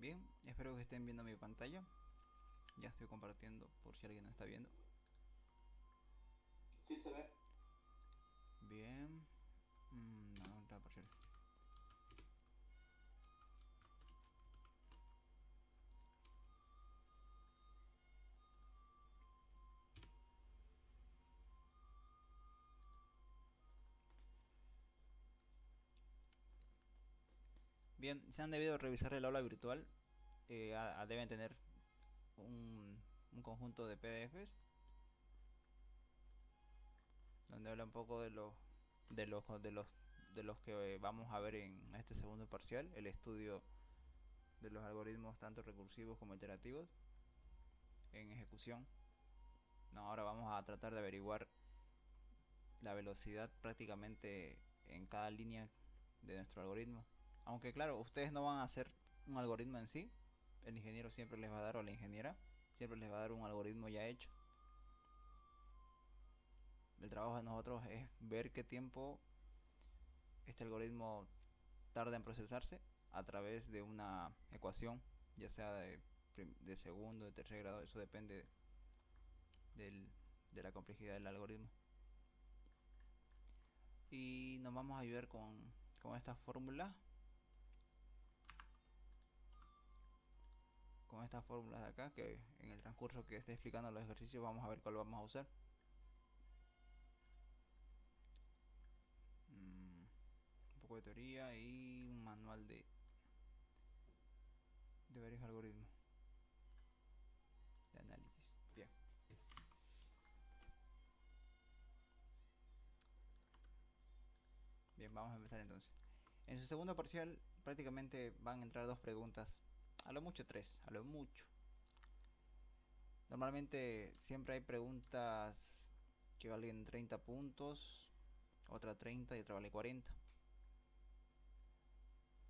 Bien, espero que estén viendo mi pantalla. Ya estoy compartiendo por si alguien no está viendo. Sí se ve. Bien. No, está parcial. Bien, se han debido revisar el aula virtual. Deben tener un, un conjunto de PDFs donde habla un poco de los que vamos a ver en este segundo parcial, el estudio de los algoritmos tanto recursivos como iterativos en ejecución. No, ahora vamos a tratar de averiguar la velocidad prácticamente en cada línea de nuestro algoritmo. Aunque claro, ustedes no van a hacer un algoritmo en sí, el ingeniero siempre les va a dar, o la ingeniera, siempre les va a dar un algoritmo ya hecho. El trabajo de nosotros es ver qué tiempo este algoritmo tarda en procesarse a través de una ecuación, ya sea de segundo, de tercer grado, eso depende del, de la complejidad del algoritmo. Y nos vamos a ayudar con esta fórmula, con estas fórmulas de acá, que en el transcurso que esté explicando los ejercicios vamos a ver cuál vamos a usar. Un poco de teoría y un manual de varios algoritmos de análisis. Bien, bien, vamos a empezar entonces. En su segundo parcial prácticamente van a entrar dos preguntas, a lo mucho tres, a lo mucho. Normalmente siempre hay preguntas que valen 30 puntos, otra 30 y otra vale 40.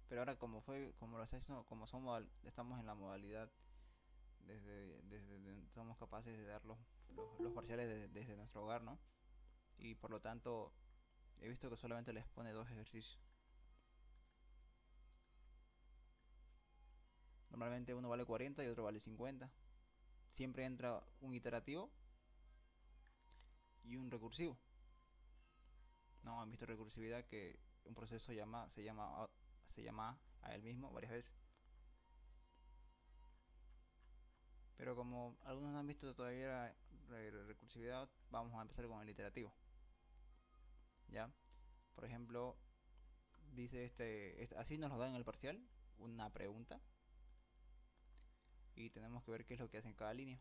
Pero ahora como lo está diciendo, como estamos en la modalidad desde somos capaces de dar los parciales desde nuestro hogar, ¿no? Y por lo tanto he visto que solamente les pone dos ejercicios. Normalmente uno vale 40 y otro vale 50. Siempre entra un iterativo y un recursivo. No, han visto recursividad que un proceso se llama a él mismo varias veces. Pero como algunos no han visto todavía recursividad, vamos a empezar con el iterativo. ¿Ya? Por ejemplo, dice así nos lo da en el parcial, una pregunta, y tenemos que ver qué es lo que hace en cada línea.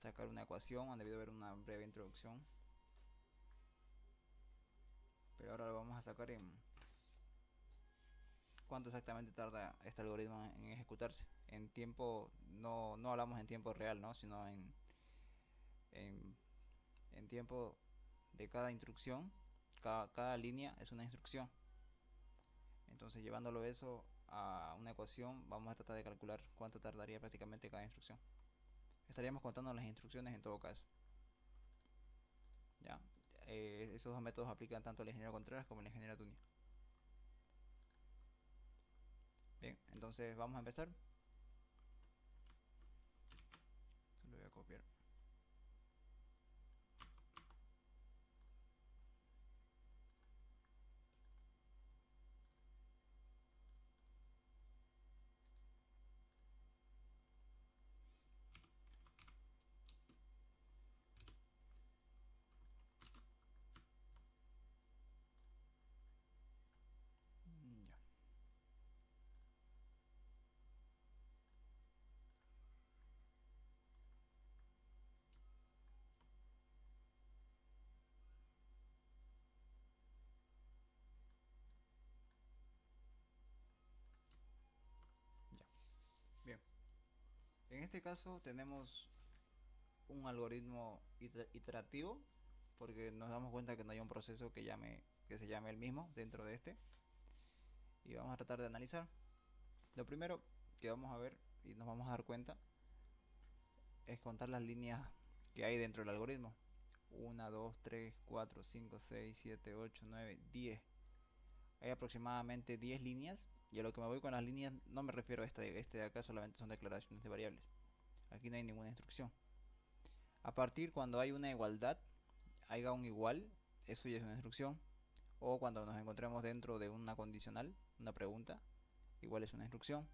Sacar una ecuación, han debido haber una breve introducción, pero ahora lo vamos a sacar en cuánto exactamente tarda este algoritmo en ejecutarse. En tiempo, no hablamos en tiempo real, ¿no? Sino en, en tiempo de cada instrucción. Cada línea es una instrucción. Entonces, llevándolo eso a una ecuación, vamos a tratar de calcular cuánto tardaría prácticamente cada instrucción. Estaríamos contando las instrucciones en todo caso. ¿Ya? Esos dos métodos aplican tanto al ingeniero Contreras como al ingeniero Tunia. Bien, entonces vamos a empezar. Lo voy a copiar. Ya. Ya. Bien. En este caso tenemos un algoritmo iterativo porque nos damos cuenta que no hay un proceso que se llame el mismo dentro de este, y vamos a tratar de analizar. Lo primero que vamos a ver y nos vamos a dar cuenta es contar las líneas que hay dentro del algoritmo. 1, 2, 3, 4, 5, 6, 7, 8, 9, 10. hay aproximadamente 10 líneas. Y a lo que me voy con las líneas no me refiero a este de acá, solamente son declaraciones de variables. Aquí no hay ninguna instrucción. A partir cuando hay una igualdad, haya un igual, eso ya es una instrucción. O cuando nos encontremos dentro de una condicional, una pregunta, igual es una instrucción.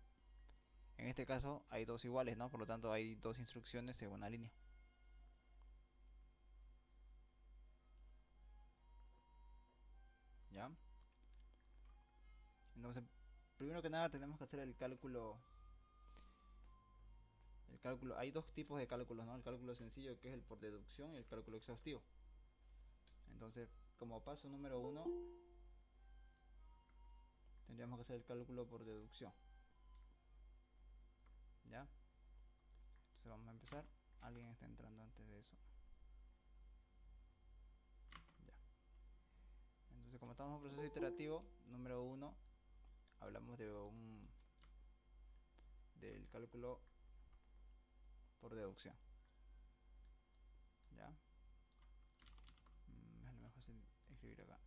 En este caso hay dos iguales, ¿no? Por lo tanto hay dos instrucciones en una línea. ¿Ya? Entonces, primero que nada tenemos que hacer el cálculo. Hay dos tipos de cálculos, ¿no? El cálculo sencillo, que es el por deducción, y el cálculo exhaustivo. Entonces, como paso número uno, tendríamos que hacer el cálculo por deducción. ¿Ya? Entonces vamos a empezar. Alguien está entrando antes de eso. Ya. Entonces, como estamos en un proceso iterativo, número uno, hablamos del cálculo por deducción. ¿Ya? Es lo mejor escribir acá.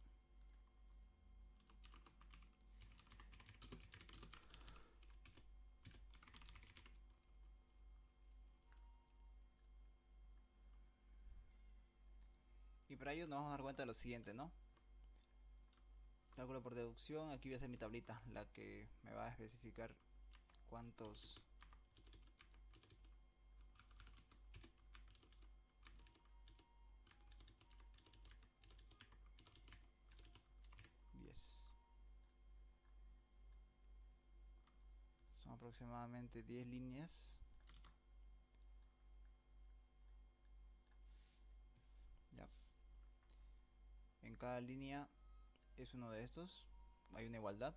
Y para ello nos vamos a dar cuenta de lo siguiente, ¿no? Cálculo por deducción, aquí voy a hacer mi tablita, la que me va a especificar cuántos son aproximadamente 10 líneas. Ya. En cada línea es uno de estos, hay una igualdad.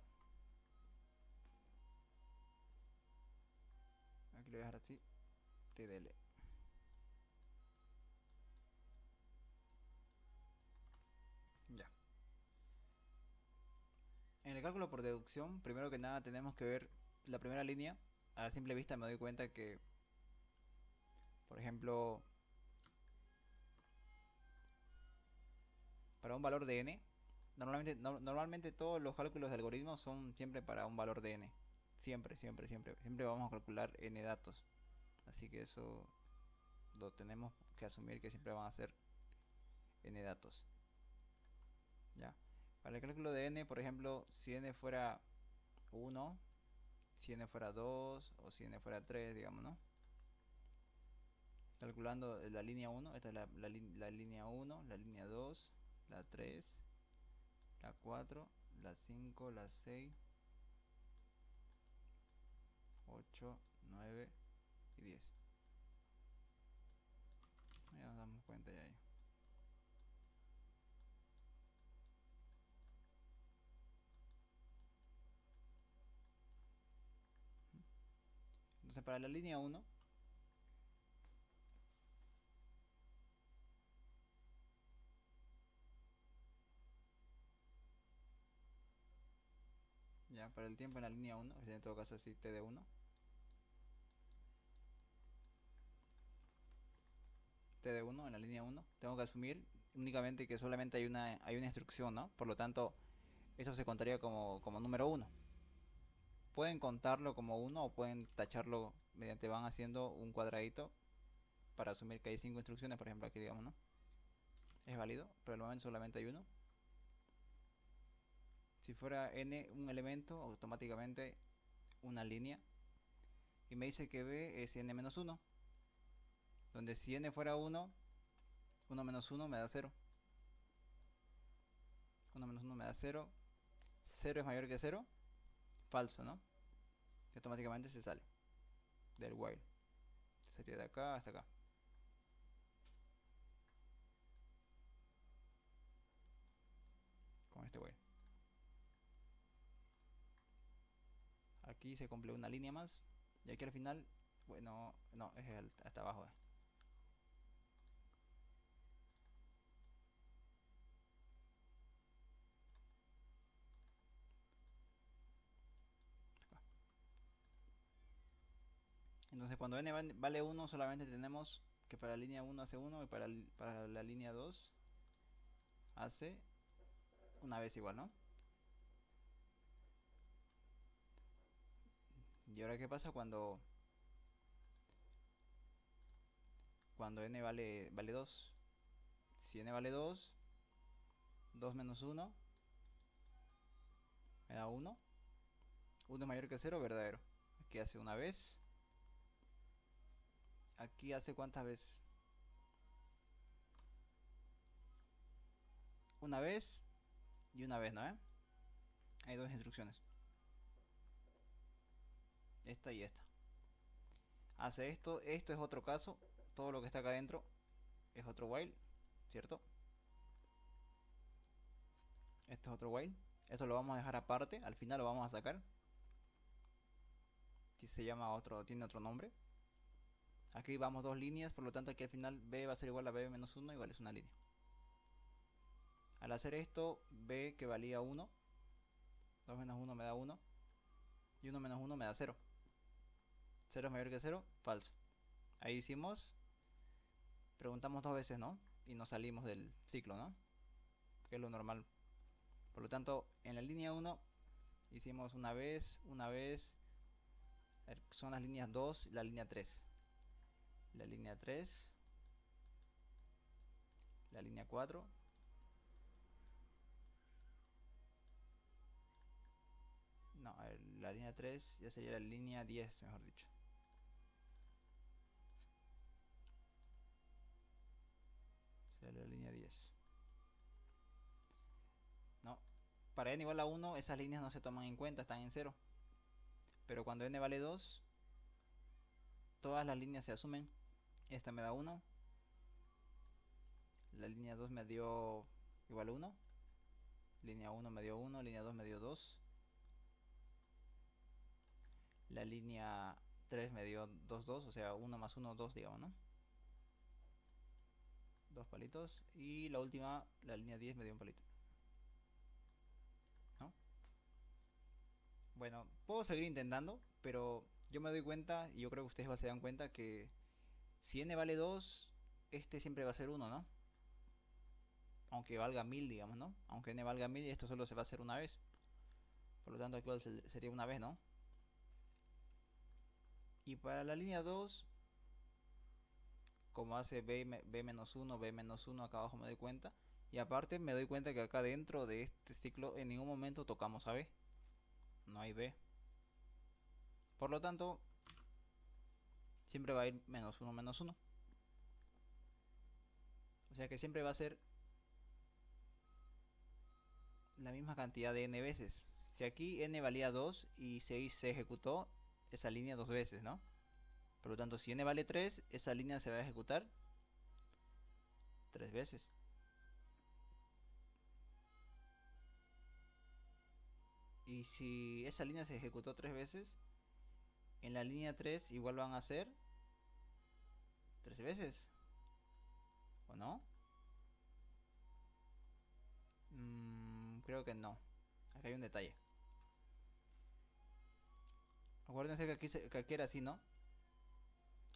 Aquí lo voy a dejar así, TDL. Ya. En el cálculo por deducción, primero que nada tenemos que ver la primera línea. A simple vista me doy cuenta que, por ejemplo, para un valor de n, normalmente todos los cálculos de algoritmos son siempre para un valor de n. Siempre, siempre, siempre. Siempre vamos a calcular n datos. Así que eso lo tenemos que asumir, que siempre van a ser n datos. ¿Ya? Para el cálculo de n, por ejemplo, si n fuera 1, si n fuera 2 o si n fuera 3, digamos, ¿no? Calculando la línea 1, esta es la línea 1, la línea 2, la 3, la 4, la 5, la 6, 8, 9 y 10. Ya nos damos cuenta ya ahí. Entonces para la línea 1, ya para el tiempo en la línea 1, en todo caso así t de 1, t de 1 en la línea 1, tengo que asumir únicamente que solamente hay una instrucción, ¿no? Por lo tanto, esto se contaría como número 1. Pueden contarlo como 1 o pueden tacharlo mediante van haciendo un cuadradito para asumir que hay 5 instrucciones, por ejemplo aquí digamos, ¿no? Es válido, pero el momento solamente hay uno. Si fuera n un elemento, automáticamente una línea. Y me dice que b es n-1, donde si n fuera 1, 1 menos 1 me da 0. 1 menos 1 me da 0. 0 es mayor que 0. Falso, ¿no? Y automáticamente se sale del while. Sería de acá hasta acá. Con este while. Aquí se cumple una línea más. Y aquí al final, bueno, no, es hasta abajo. Entonces cuando n vale 1 solamente tenemos que para la línea 1 hace 1 y para la línea 2 hace una vez igual, ¿no? ¿Y ahora qué pasa cuando n vale 2? Si n vale 2, 2 menos 1 me da 1. 1 es mayor que 0, verdadero. Aquí hace una vez. Aquí hace cuántas veces. Una vez y una vez, ¿no? Hay dos instrucciones. Esta y esta. Hace esto. Esto es otro caso. Todo lo que está acá adentro es otro while, ¿cierto? Esto es otro while. Esto lo vamos a dejar aparte. Al final lo vamos a sacar. Si se llama otro, tiene otro nombre. Aquí vamos dos líneas, por lo tanto aquí al final b va a ser igual a b menos 1, igual es una línea. Al hacer esto, b que valía 1, 2 menos 1 me da 1, y 1 menos 1 me da 0. 0 es mayor que 0, falso. Ahí hicimos, preguntamos dos veces, ¿no? Y nos salimos del ciclo, ¿no? Que es lo normal. Por lo tanto, en la línea 1 hicimos una vez, son las líneas 2 y la línea 3. La línea 3, la línea 4, no, a ver, la línea 3 ya sería la línea 10, mejor dicho. Sería la línea 10. No, para n igual a 1 esas líneas no se toman en cuenta, están en 0. Pero cuando n vale 2, todas las líneas se asumen. Esta me da 1. La línea 2 me dio igual a 1. Línea 1 me dio 1, línea 2 me dio 2. La línea 3 me dio 2, 2, o sea 1 más 1, 2, digamos, ¿no? Dos palitos. Y la última, la línea 10 me dio un palito, ¿no? Bueno, puedo seguir intentando, pero yo me doy cuenta, y yo creo que ustedes se dan cuenta que si n vale 2, este siempre va a ser 1, ¿no? Aunque valga 1000, digamos, ¿no? Aunque n valga 1000, esto solo se va a hacer una vez. Por lo tanto, aquí sería una vez, ¿no? Y para la línea 2, como hace b menos 1, b menos 1, acá abajo me doy cuenta. Y aparte me doy cuenta que acá dentro de este ciclo en ningún momento tocamos a b. No hay b. Por lo tanto, siempre va a ir menos 1, menos 1. O sea que siempre va a ser la misma cantidad de n veces. Si aquí n valía 2 y se ejecutó esa línea dos veces, ¿no? Por lo tanto, si n vale 3, esa línea se va a ejecutar 3 veces. Y si esa línea se ejecutó 3 veces, en la línea 3 igual van a ser 3 veces. ¿O no? Creo que no. Acá hay un detalle. Acuérdense que aquí era así, ¿no?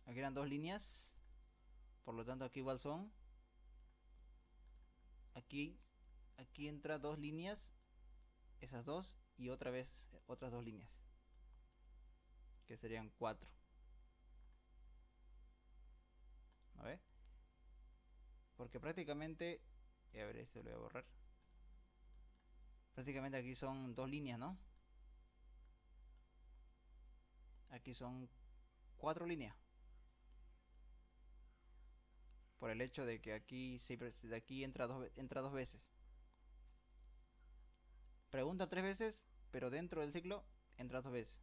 Aquí eran dos líneas. Por lo tanto aquí igual son. Aquí, aquí entra dos líneas. Esas dos. Y otra vez otras dos líneas. Que serían 4. A ver. Porque prácticamente... A ver, esto lo voy a borrar. Prácticamente aquí son dos líneas, ¿no? Aquí son 4 líneas. Por el hecho de que aquí, de aquí entra dos veces. Pregunta 3 veces, pero dentro del ciclo entra 2 veces.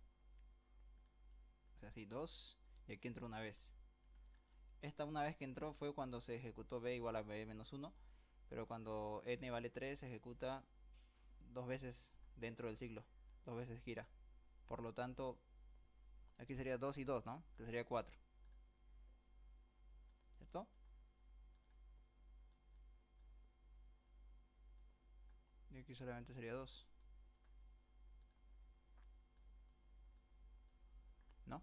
O sea, sí, 2 y aquí entra una vez. Esta una vez que entró fue cuando se ejecutó b igual a b menos 1. Pero cuando n vale 3 se ejecuta dos veces dentro del ciclo. Dos veces gira. Por lo tanto, aquí sería 2 y 2, ¿no? Que sería 4. ¿Cierto? Y aquí solamente sería 2. ¿No?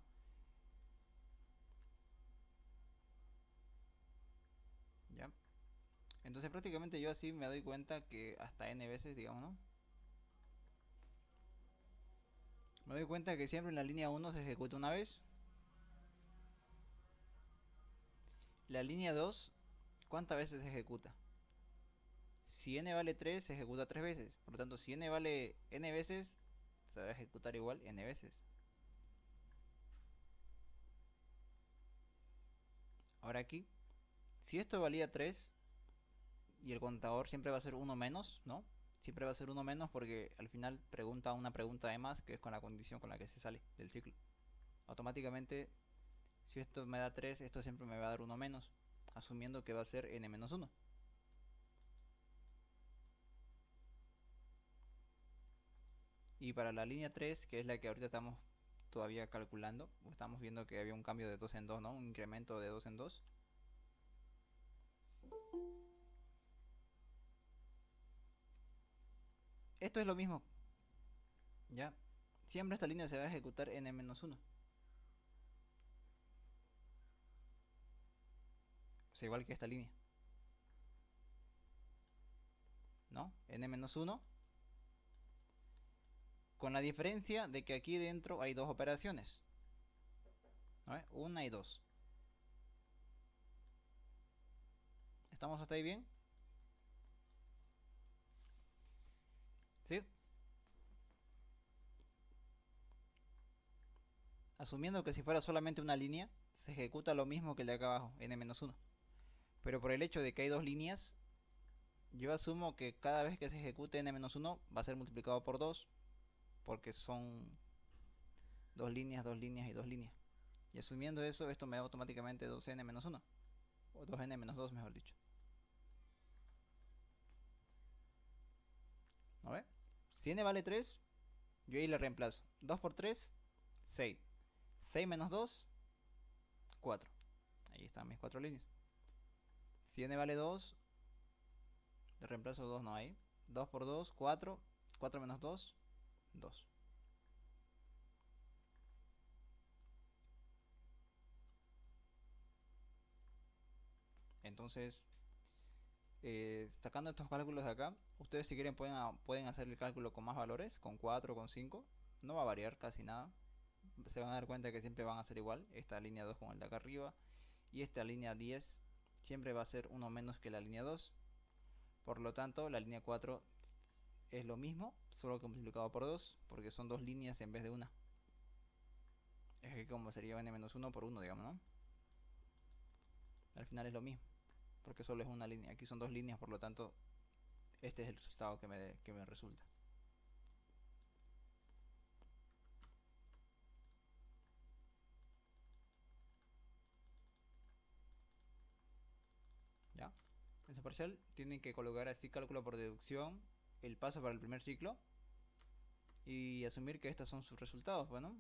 ¿Ya? Entonces prácticamente yo así me doy cuenta que hasta n veces, digamos, ¿no? Me doy cuenta que siempre en la línea 1 se ejecuta una vez. La línea 2, ¿cuántas veces se ejecuta? Si n vale 3, se ejecuta 3 veces. Por lo tanto, si n vale n veces, se va a ejecutar igual n veces. Ahora aquí, si esto valía 3 y el contador siempre va a ser 1 menos, ¿no? Siempre va a ser 1 menos porque al final pregunta una pregunta de más, que es con la condición con la que se sale del ciclo. Automáticamente, si esto me da 3, esto siempre me va a dar 1 menos, asumiendo que va a ser n menos 1. Y para la línea 3, que es la que ahorita estamos todavía calculando, estamos viendo que había un cambio de 2 en 2, ¿no? Un incremento de 2 en 2. Esto es lo mismo, ¿ya? Siempre esta línea se va a ejecutar n-1. O sea, igual que esta línea, ¿no? n-1. Con la diferencia de que aquí dentro hay dos operaciones, ¿no? Una y dos. ¿Estamos hasta ahí bien? ¿Sí? Asumiendo que si fuera solamente una línea, se ejecuta lo mismo que el de acá abajo, n-1. Pero por el hecho de que hay dos líneas, yo asumo que cada vez que se ejecute n-1 va a ser multiplicado por 2, porque son dos líneas, dos líneas y dos líneas. Y asumiendo eso, esto me da automáticamente 2n-1, o 2n-2 mejor dicho. ¿No ve? Si n vale 3, yo ahí le reemplazo. 2 por 3, 6. 6 menos 2, 4. Ahí están mis 4 líneas. Si n vale 2, le reemplazo 2 no hay. 2 por 2, 4. 4 menos 2, 2. Entonces, sacando estos cálculos de acá, ustedes si quieren pueden hacer el cálculo con más valores, con 4, con 5. No va a variar casi nada. Se van a dar cuenta que siempre van a ser igual. Esta línea 2 con el de acá arriba. Y esta línea 10 siempre va a ser uno menos que la línea 2. Por lo tanto, la línea 4 es lo mismo, solo que multiplicado por 2, porque son dos líneas en vez de una. Es que como sería n-1 por 1, digamos, ¿no? Al final es lo mismo, porque solo es una línea. Aquí son dos líneas, por lo tanto, este es el resultado que me resulta. ¿Ya? En su parcial tienen que colocar así cálculo por deducción, el paso para el primer ciclo, y asumir que estos son sus resultados, bueno.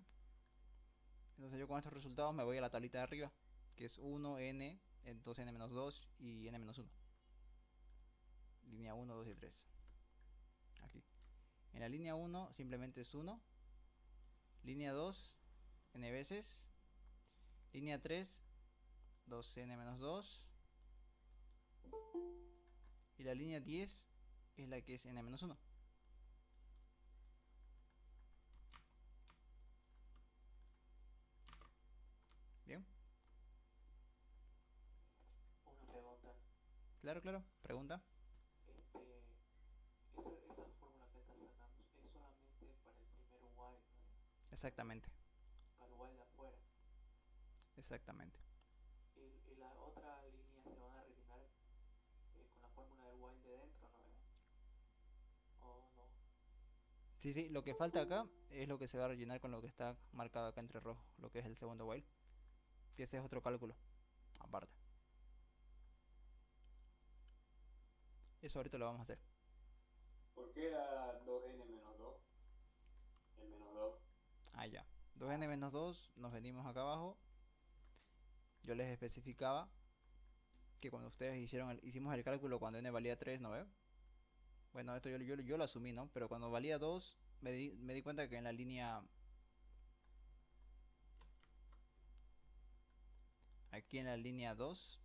Entonces yo con estos resultados me voy a la tablita de arriba, que es 1, n, entonces n-2 y n-1. Línea 1, 2 y 3. Aquí. En la línea 1 simplemente es 1. Línea 2, n veces. Línea 3, 2n-2. Y la línea 10 es la que es n-1. Bien. Una pregunta. Claro, claro. Pregunta. Esa fórmula que estás sacando es solamente para el primer while, ¿no? Exactamente. Para el while de afuera. Exactamente. Y la otra línea se van a rellenar con la fórmula del while de dentro, ¿no? ¿O no? Sí, sí. Lo que falta acá es lo que se va a rellenar con lo que está marcado acá entre rojo. Lo que es el segundo while. Y ese es otro cálculo. Aparte. Eso ahorita lo vamos a hacer. ¿Por qué era 2n menos 2? El menos 2. Ah, ya. 2n-2. Nos venimos acá abajo. Yo les especificaba que cuando ustedes hicimos el cálculo cuando n valía 3, ¿no ve? Bueno, esto yo lo asumí, ¿no? Pero cuando valía 2, me di cuenta que en la línea... Aquí en la línea 2,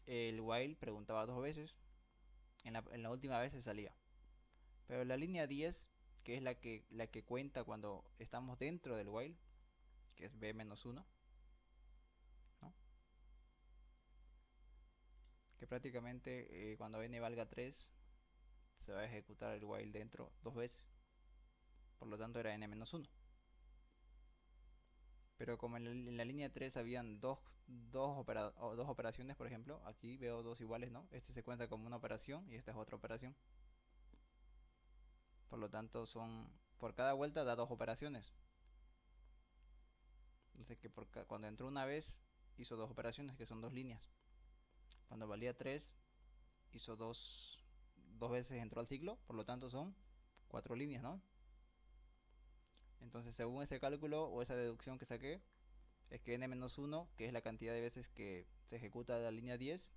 el while preguntaba dos veces. En la última vez se salía. Pero en la línea 10, que es la que cuenta cuando estamos dentro del while, que es b-1, ¿no? Que prácticamente cuando n valga 3 se va a ejecutar el while dentro dos veces, por lo tanto era n-1. Pero como en la línea 3 habían dos operaciones, por ejemplo, aquí veo dos iguales, ¿no? Este se cuenta como una operación y esta es otra operación. Por lo tanto, por cada vuelta da dos operaciones. Entonces, que cuando entró una vez, hizo dos operaciones, que son dos líneas. Cuando valía 3 hizo dos veces entró al ciclo, por lo tanto son cuatro líneas, ¿no? Entonces, según ese cálculo o esa deducción que saqué, es que n-1, que es la cantidad de veces que se ejecuta la línea 10,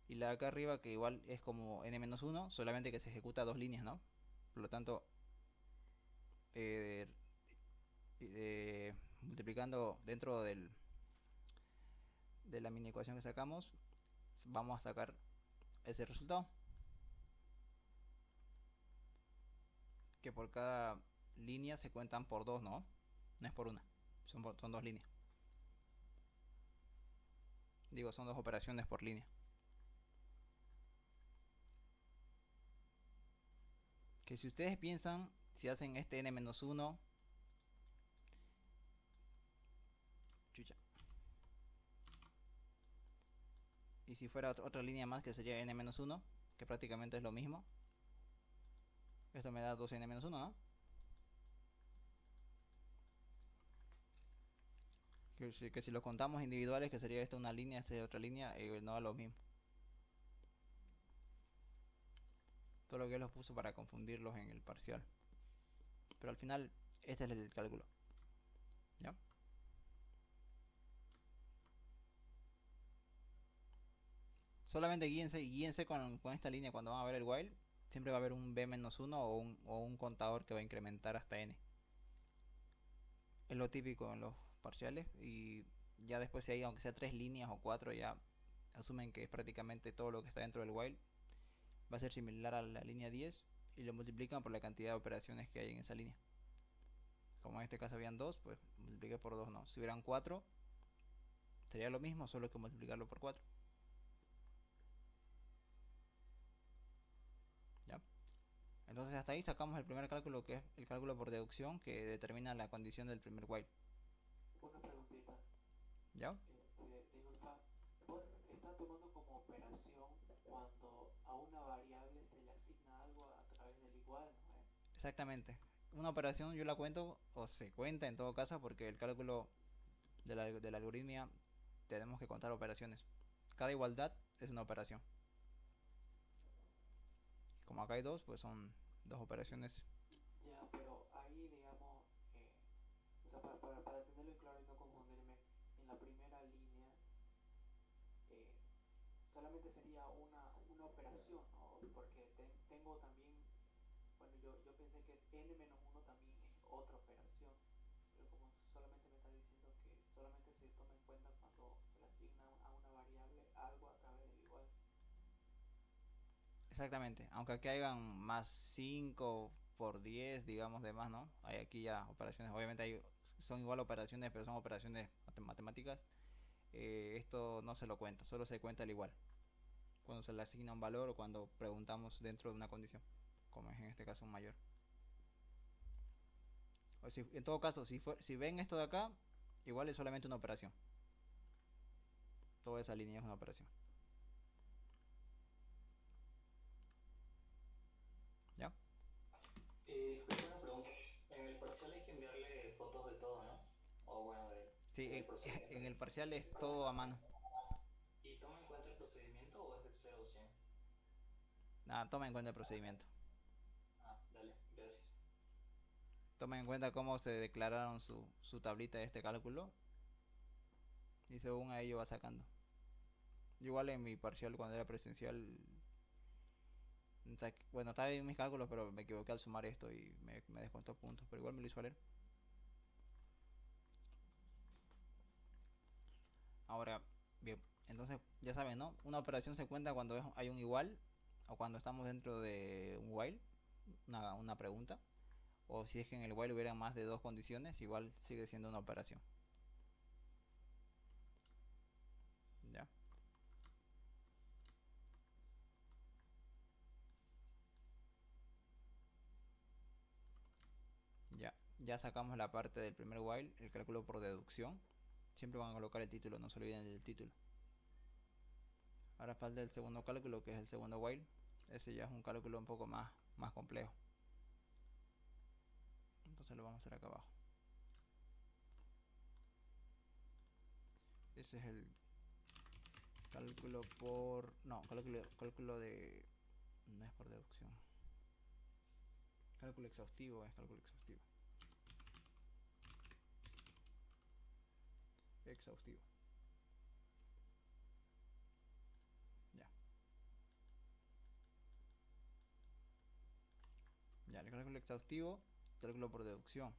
y la de acá arriba, que igual es como n-1, solamente que se ejecuta dos líneas, ¿no? Por lo tanto, eh, multiplicando dentro de la mini ecuación que sacamos, vamos a sacar ese resultado, que por cada línea se cuentan por dos, ¿no? No es por una, son dos líneas. Digo, son dos operaciones por línea. Que si ustedes piensan, si hacen este n-1, chucha, y si fuera otra línea más que sería n-1, que prácticamente es lo mismo, esto me da 2n-1, ¿no? Que si lo contamos individuales, que sería esta una línea, esta otra línea, no da lo mismo. Todo lo que los puso para confundirlos en el parcial. Pero al final, este es el cálculo. ¿Ya? Solamente guíense con esta línea cuando van a ver el while. Siempre va a haber un b-1 o un contador que va a incrementar hasta n. Es lo típico en los parciales. Y ya después, si hay aunque sea tres líneas o cuatro, ya asumen que es prácticamente todo lo que está dentro del while va a ser similar a la línea 10 y lo multiplican por la cantidad de operaciones que hay en esa línea. Como en este caso habían dos, pues multipliqué por 2, ¿no? Si hubieran 4, sería lo mismo, solo que multiplicarlo por 4. ¿Ya? Entonces hasta ahí sacamos el primer cálculo, que es el cálculo por deducción, que determina la condición del primer while. Una preguntita. ¿Ya? Disculpa, ¿vos estás tomando como operación cuando a una variable se le asigna algo a través del igual, ¿no es? Exactamente. Una operación yo la cuento, o se cuenta en todo caso, porque el cálculo de la algoritmia tenemos que contar operaciones. Cada igualdad es una operación. Como acá hay dos, pues son dos operaciones. Ya, pero ahí, digamos, o sea, para tenerlo en claro y no confundirme, en la primera línea eh, solamente sería una operación, ¿no? Porque tengo también, bueno, yo pensé que n-1 también es otra operación, pero como solamente me está diciendo que solamente se toma en cuenta cuando se le asigna a una variable algo a través del igual. Exactamente. Aunque aquí hayan más 5 por 10, digamos, de más, ¿no? Hay aquí ya operaciones. Obviamente son igual operaciones, pero son operaciones matemáticas. Esto no se lo cuenta, solo se cuenta el igual. Cuando se le asigna un valor o cuando preguntamos dentro de una condición, como es en este caso un mayor. O si, en todo caso, si ven esto de acá, igual es solamente una operación. Toda esa línea es una operación. ¿Ya? Una pregunta. En el parcial hay que enviarle fotos de todo, ¿no? O bueno, Sí, del en procedimiento. el parcial es todo a mano. ¿Y toma en cuenta el procedimiento o es de 0 o 100? Nada, toma en cuenta el procedimiento. Ah, dale, gracias. Toma en cuenta cómo se declararon su tablita de este cálculo y según a ello va sacando. Igual en mi parcial cuando era presencial, bueno, estaba bien mis cálculos, pero me equivoqué al sumar esto y me descontó puntos, pero igual me lo hizo valer. Ahora, bien, entonces ya saben, ¿no? Una operación se cuenta cuando hay un igual o cuando estamos dentro de un while, una pregunta. o si es que en el while hubieran más de dos condiciones, igual sigue siendo una operación. ¿Ya? Ya sacamos la parte del primer while, el cálculo por deducción. Siempre van a colocar el título, no se olviden del título. Ahora falta el segundo cálculo, que es el segundo while. Ese ya es un cálculo un poco más complejo. Entonces lo vamos a hacer acá abajo. Ese es el cálculo por... No, cálculo de... No es por deducción. Cálculo exhaustivo, es cálculo exhaustivo. Exhaustivo. Ya. Ya, el cálculo exhaustivo, cálculo por deducción.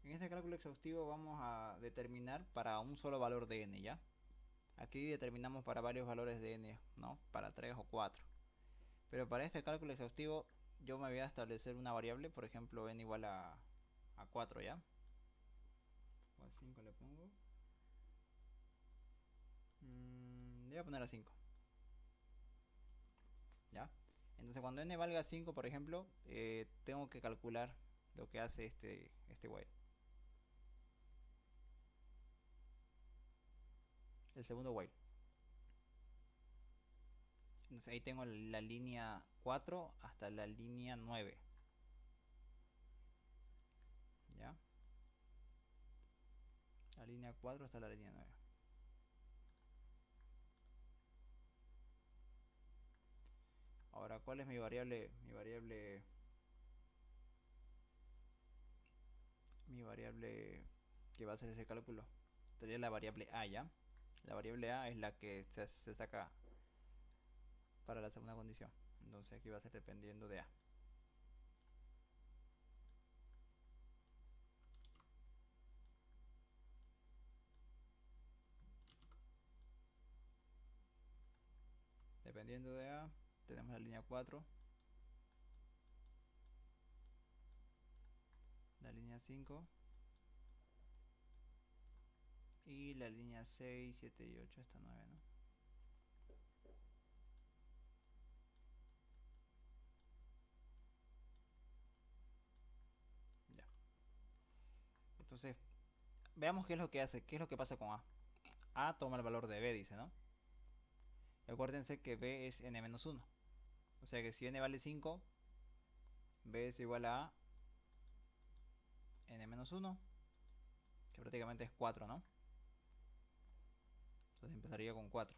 En este cálculo exhaustivo vamos a determinar para un solo valor de n, ¿ya? Aquí determinamos para varios valores de n, ¿no? Para 3 o 4. Pero para este cálculo exhaustivo yo me voy a establecer una variable, por ejemplo n igual a 4, ¿ya? O a 5 le pongo. Le voy a poner a 5. ¿Ya? Entonces cuando n valga 5, por ejemplo, tengo que calcular lo que hace este while. El segundo while. Entonces ahí tengo la línea 4 hasta la línea 9. ¿Ya? La línea 4 hasta la línea 9. Ahora, ¿cuál es mi variable? Mi variable que va a hacer ese cálculo sería la variable a, ¿ya? La variable a es la que se saca para la segunda condición. Entonces aquí va a ser dependiendo de a. Dependiendo de a, tenemos la línea 4, la línea 5 y la línea 6, 7 y 8 hasta 9, ¿no? Ya. Entonces, veamos qué es lo que hace, qué es lo que pasa con a. A toma el valor de b, dice, ¿no? Y acuérdense que b es n-1. O sea que si n vale 5, b es igual a n-1, que prácticamente es 4, ¿no? Entonces empezaría con 4.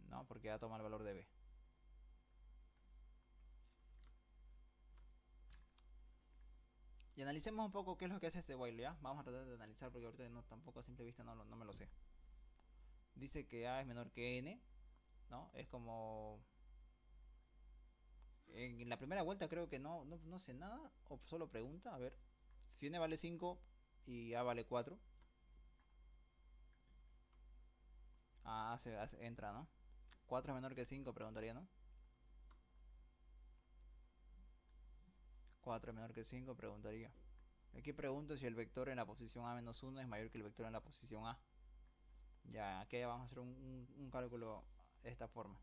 No, porque a toma el valor de b. Y analicemos un poco qué es lo que hace este while, ¿ya? Vamos a tratar de analizar porque ahorita no, tampoco a simple vista no me lo sé. Dice que a es menor que n, ¿no? Es como... En la primera vuelta creo que no sé nada, o solo pregunta, a ver. Si n vale 5 y a vale 4, a entra, ¿no? 4 es menor que 5, preguntaría, ¿no? 4 es menor que 5, preguntaría. Aquí pregunto si el vector en la posición a-1 es mayor que el vector en la posición a. Ya, aquí vamos a hacer un cálculo de esta forma.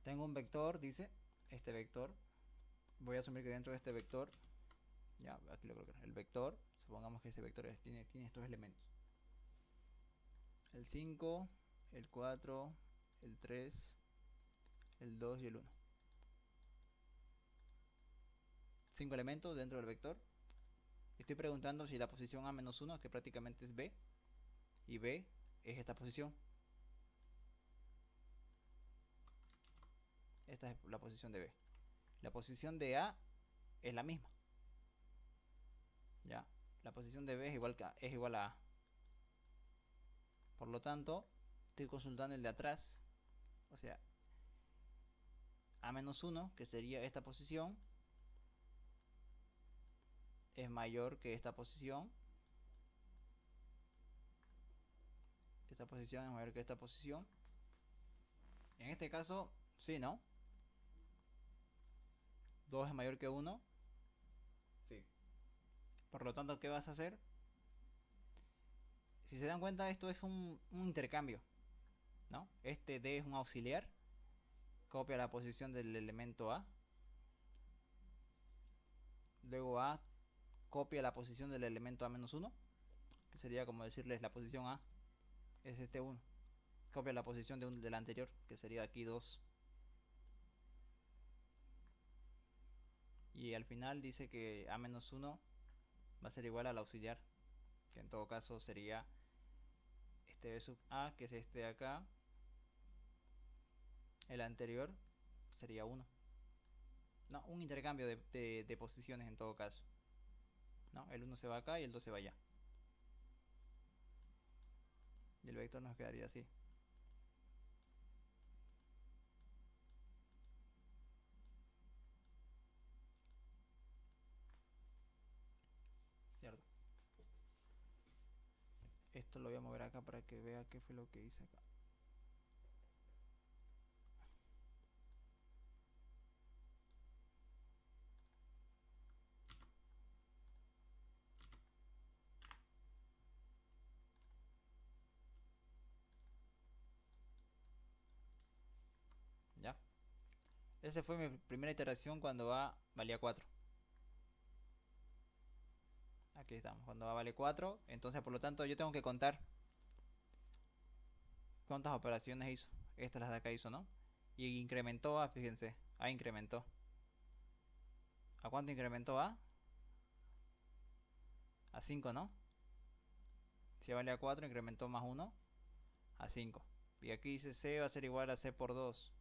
Tengo un vector, dice, este vector. Voy a asumir que dentro de este vector, ya, aquí lo coloco, el vector, supongamos que ese vector tiene estos elementos. El 5, el 4, el 3, el 2 y el 1. 5 elementos dentro del vector. Estoy preguntando si la posición a-1, que prácticamente es b, y b es esta posición. Esta es la posición de b. La posición de a es la misma. Ya, la posición de b es igual a a. Por lo tanto, estoy consultando el de atrás. O sea, a-1, que sería esta posición, es mayor que esta posición. Esta posición es mayor que esta posición. En este caso, sí, ¿no? 2 es mayor que 1. Sí. Por lo tanto, ¿qué vas a hacer? Si se dan cuenta, esto es un intercambio, ¿no? Este D es un auxiliar. Copia la posición del elemento A. Luego A copia la posición del elemento A-1, que sería como decirles la posición A es este 1. Copia la posición del anterior, que sería aquí 2. Y al final dice que A-1 va a ser igual al auxiliar, que en todo caso sería este B sub A, que es este de acá. El anterior sería 1. No, un intercambio de posiciones en todo caso. ¿No? El 1 se va acá y el 2 se va allá. Y el vector nos quedaría así. ¿Cierto? Esto lo voy a mover acá para que vea qué fue lo que hice acá. ¿Ya? Esa fue mi primera iteración cuando A valía 4. Aquí estamos, cuando A vale 4. Entonces, por lo tanto, yo tengo que contar cuántas operaciones hizo. Estas las de acá hizo, ¿no? Y incrementó A, fíjense. A incrementó. ¿A cuánto incrementó A? A 5, ¿no? Si A vale a 4, incrementó más 1 a 5. Y aquí dice C va a ser igual a C por 2.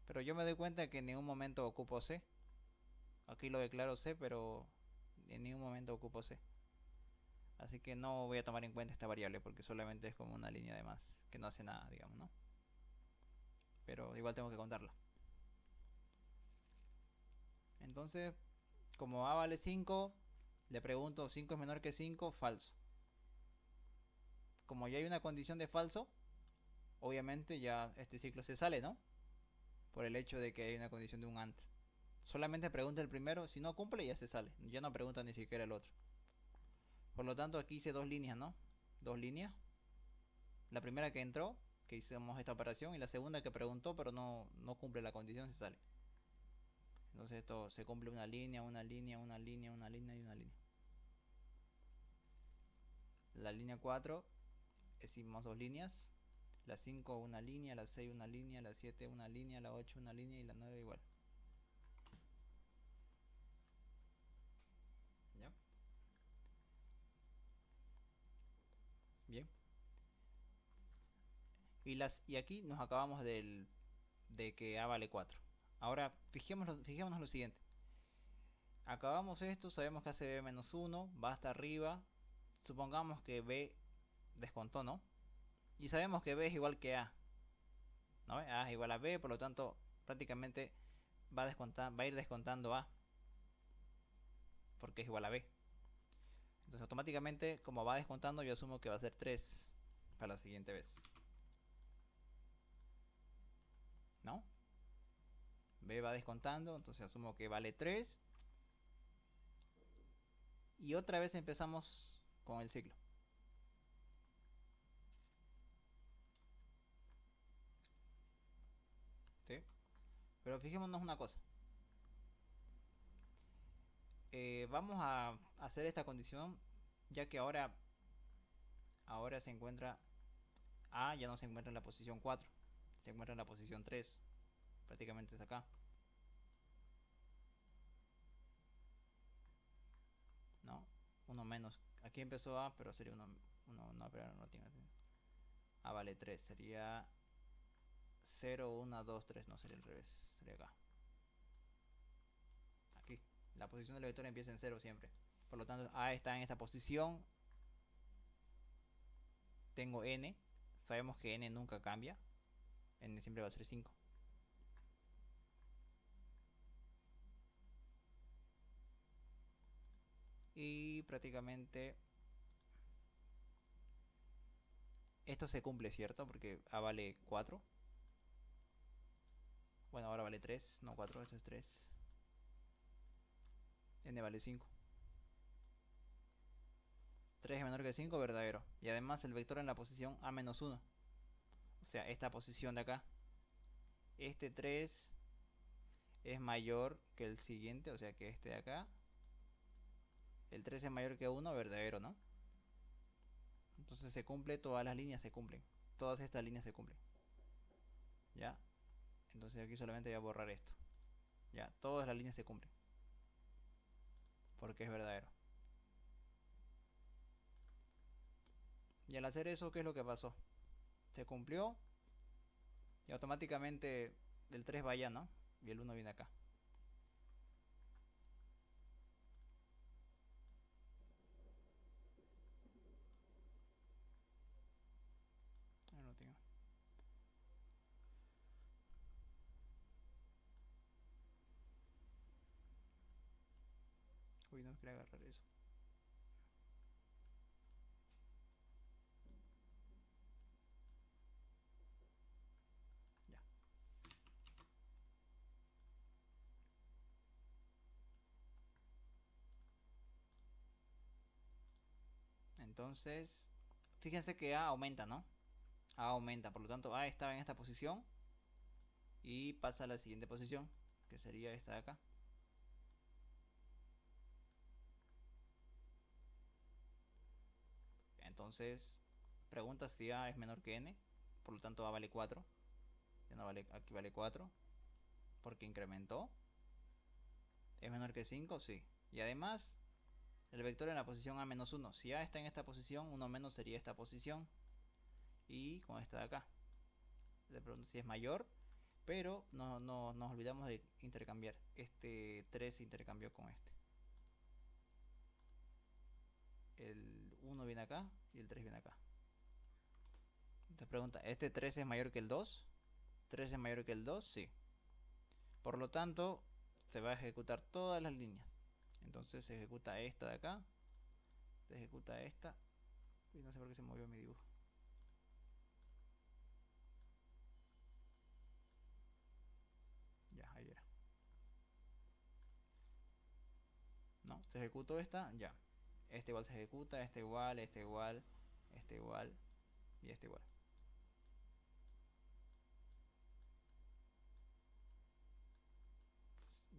Pero yo me doy cuenta que en ningún momento ocupo C. Aquí lo declaro C, pero en ningún momento ocupo C. Así que no voy a tomar en cuenta esta variable porque solamente es como una línea de más que no hace nada, digamos, ¿no? Pero igual tengo que contarla. Entonces, como A vale 5, le pregunto 5 es menor que 5, falso. Como ya hay una condición de falso, obviamente ya este ciclo se sale, ¿no? Por el hecho de que hay una condición de un AND. Solamente pregunta el primero, si no cumple ya se sale. Ya no pregunta ni siquiera el otro. Por lo tanto aquí hice dos líneas, ¿no? Dos líneas. La primera que entró, que hicimos esta operación, y la segunda que preguntó pero no cumple la condición, se sale. Entonces esto se cumple una línea, una línea, una línea, una línea y una línea. La línea 4 hicimos dos líneas. La 5 una línea, la 6 una línea, la 7 una línea, la 8 una línea y la 9 igual. ¿Ya? Bien. Y aquí nos acabamos de que A vale 4. Ahora fijémonos lo siguiente. Acabamos esto, sabemos que hace B menos 1, va hasta arriba. Supongamos que B descontó, ¿no? Y sabemos que B es igual que A, ¿no? A es igual a B, por lo tanto prácticamente va a ir descontando A, porque es igual a B. Entonces automáticamente, como va descontando, yo asumo que va a ser 3 para la siguiente vez, ¿no? B va descontando, entonces asumo que vale 3. Y otra vez empezamos con el ciclo. ¿Sí? Pero fijémonos una cosa. Vamos a hacer esta condición, ya que ahora se encuentra A, ya no se encuentra en la posición 4, se encuentra en la posición 3, prácticamente es acá, ¿no? Uno menos, aquí empezó A, pero sería uno no, pero no tiene. A vale 3, sería 0, 1, 2, 3, no sería al revés, sería acá. Aquí, la posición del vector empieza en 0 siempre. Por lo tanto, A está en esta posición. Tengo N. Sabemos que N nunca cambia. N siempre va a ser 5. Y prácticamente esto se cumple, ¿cierto? Porque A vale 4. Bueno, ahora vale 3, no 4, esto es 3. n vale 5. 3 es menor que 5, verdadero. Y además el vector en la posición a menos 1. O sea, esta posición de acá. Este 3 es mayor que el siguiente, o sea que este de acá. El 3 es mayor que 1, verdadero, ¿no? Entonces se cumple, todas las líneas se cumplen. Todas estas líneas se cumplen. ¿Ya? Entonces aquí solamente voy a borrar esto. Ya, todas las líneas se cumplen. Porque es verdadero. Y al hacer eso, ¿qué es lo que pasó? Se cumplió. Y automáticamente el 3 va allá, ¿no? Y el 1 viene acá. Ahí lo tengo. Uy, no quería agarrar eso. Ya. Entonces, fíjense que A aumenta, ¿no? A aumenta, por lo tanto A estaba en esta posición y pasa a la siguiente posición, que sería esta de acá. Entonces, pregunta si A es menor que N, por lo tanto A vale 4. Ya no vale, aquí vale 4, porque incrementó. ¿Es menor que 5? Sí. Y además, el vector en la posición A menos 1. Si A está en esta posición, 1 menos sería esta posición. Y con esta de acá. Le pregunto si es mayor, pero no nos olvidamos de intercambiar. Este 3 se intercambió con este. El 1 viene acá y el 3 viene acá. Entonces pregunta, ¿este 3 es mayor que el 2? ¿3 es mayor que el 2? Sí. Por lo tanto, se va a ejecutar todas las líneas. Entonces se ejecuta esta de acá. Se ejecuta esta. Y no sé por qué se movió mi dibujo. Ya, ahí era. No, se ejecutó esta, ya. Este igual se ejecuta, este igual, este igual, este igual y este igual.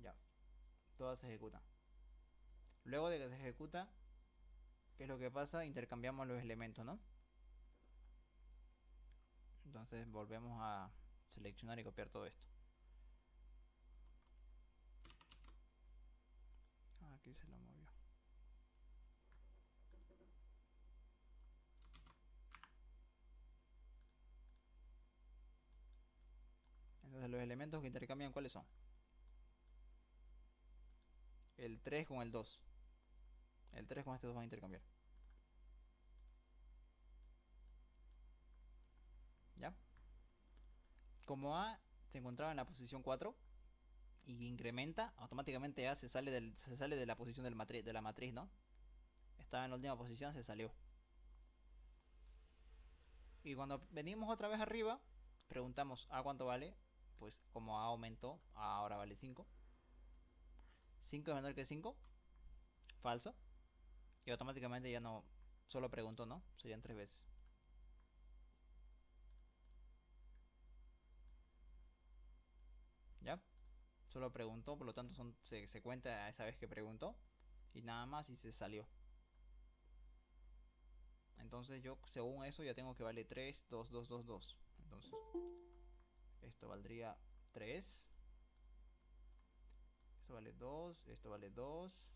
Ya, todas se ejecutan. Luego de que se ejecuta, ¿qué es lo que pasa? Intercambiamos los elementos, ¿no? Entonces volvemos a seleccionar y copiar todo esto. Aquí se lo movió. Entonces los elementos que intercambian, ¿cuáles son? El 3 con el 2. El 3 con este 2 van a intercambiar. ¿Ya? Como A se encontraba en la posición 4 y incrementa, automáticamente A se sale de la posición de la matriz, ¿no? Estaba en la última posición, se salió. Y cuando venimos otra vez arriba, preguntamos A cuánto vale. Pues como A aumentó, A ahora vale 5. 5 es menor que 5. Falso. Y automáticamente ya no, solo preguntó, ¿no? Serían 3 veces. ¿Ya? Solo preguntó, por lo tanto se cuenta a esa vez que preguntó. Y nada más y se salió. Entonces yo según eso ya tengo que vale 3, 2, 2, 2, 2. Entonces esto valdría 3. Esto vale 2, esto vale 2,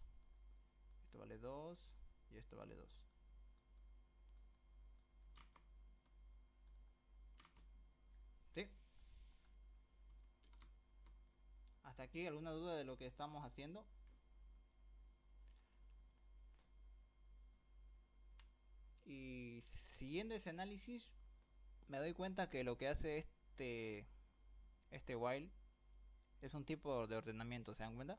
esto vale 2 y esto vale 2. ¿Sí? ¿Hasta aquí alguna duda de lo que estamos haciendo? Y siguiendo ese análisis, me doy cuenta que lo que hace este while es un tipo de ordenamiento, ¿se dan cuenta?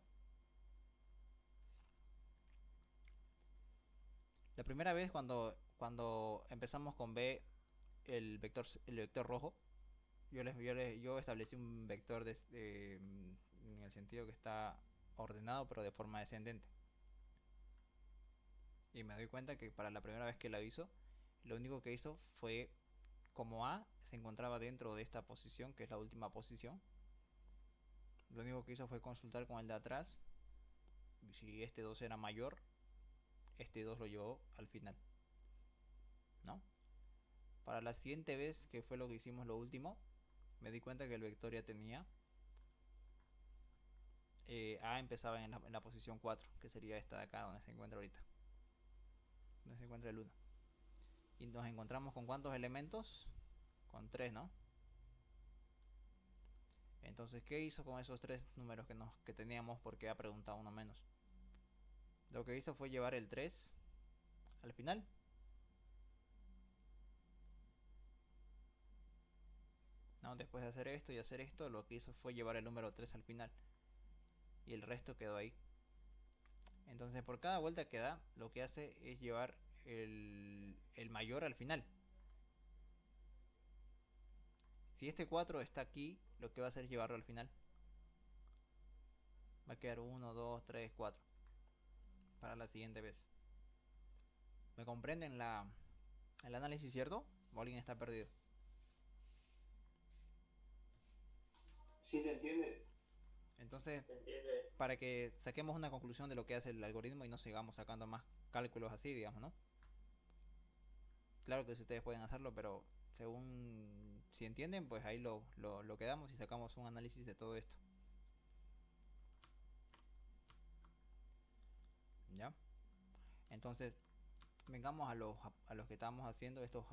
La primera vez cuando empezamos con B, el vector rojo, yo establecí un vector en el sentido que está ordenado pero de forma descendente. Y me doy cuenta que para la primera vez que la hizo, lo único que hizo fue, como A se encontraba dentro de esta posición, que es la última posición, lo único que hizo fue consultar con el de atrás si este 2 era mayor, este 2 lo llevó al final, ¿no? Para la siguiente vez, que fue lo que hicimos lo último, me di cuenta que el vector ya tenía A empezaba en la posición 4, que sería esta de acá donde se encuentra ahorita, donde se encuentra el 1. Y nos encontramos con ¿cuántos elementos? Con 3, ¿no? Entonces, ¿qué hizo con esos 3 números que teníamos? Porque ha preguntado uno menos. Lo que hizo fue llevar el 3 al final. ¿No? Después de hacer esto y hacer esto, lo que hizo fue llevar el número 3 al final. Y el resto quedó ahí. Entonces, por cada vuelta que da, lo que hace es llevar el mayor al final. Si este 4 está aquí, lo que va a hacer es llevarlo al final. Va a quedar 1, 2, 3, 4 para la siguiente vez. ¿Me comprenden el análisis, cierto? ¿O alguien está perdido? Sí se entiende. Entonces, ¿Se entiende? para que saquemos una conclusión de lo que hace el algoritmo y no sigamos sacando más cálculos así, digamos, ¿no? Claro que si ustedes pueden hacerlo, pero según si entienden, pues ahí lo quedamos y sacamos un análisis de todo esto. ¿Ya? Entonces, vengamos a los que estamos haciendo estos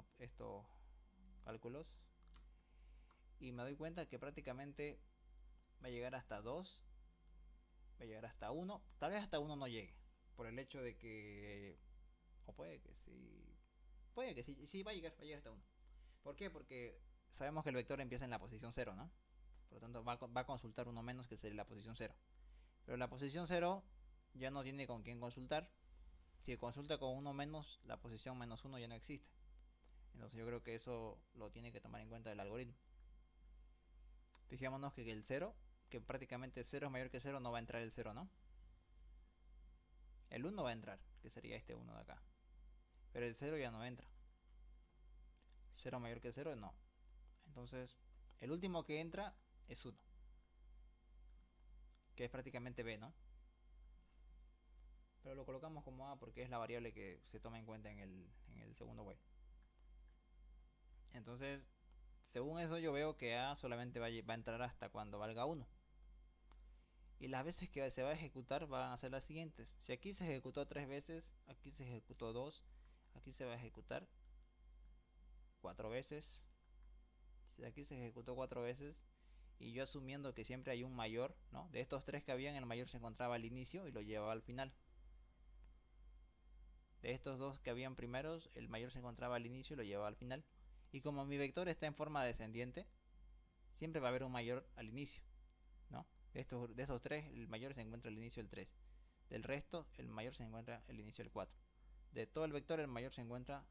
cálculos. Y me doy cuenta que prácticamente va a llegar hasta 2, va a llegar hasta 1, tal vez hasta 1 no llegue, por el hecho de que, o puede que sí, sí va a llegar hasta 1. ¿Por qué? Porque sabemos que el vector empieza en la posición 0, ¿no? Por lo tanto va a consultar uno menos, que sería la posición 0. Pero la posición 0 ya no tiene con quién consultar. Si consulta con uno menos, la posición menos 1 ya no existe. Entonces yo creo que eso lo tiene que tomar en cuenta el algoritmo. Fijémonos que el 0, que prácticamente 0 es mayor que 0, no va a entrar el 0, ¿no? El 1 va a entrar, que sería este 1 de acá. Pero el 0 ya no entra. 0 mayor que 0, no. Entonces, el último que entra es 1, que es prácticamente B, ¿no? Pero lo colocamos como A porque es la variable que se toma en cuenta en el segundo while. Entonces, según eso yo veo que A solamente va a entrar hasta cuando valga 1. Y las veces que se va a ejecutar van a ser las siguientes. Si aquí se ejecutó 3 veces, aquí se ejecutó 2, aquí se va a ejecutar 4 veces. Si aquí se ejecutó 4 veces, y yo asumiendo que siempre hay un mayor, ¿no? De estos 3 que habían, el mayor se encontraba al inicio y lo llevaba al final. De estos 2 que habían primeros, el mayor se encontraba al inicio y lo llevaba al final. Y como mi vector está en forma descendiente, siempre va a haber un mayor al inicio, ¿no? De esos 3, el mayor se encuentra al inicio del 3. Del resto, el mayor se encuentra al inicio del 4. De todo el vector, el mayor se encuentra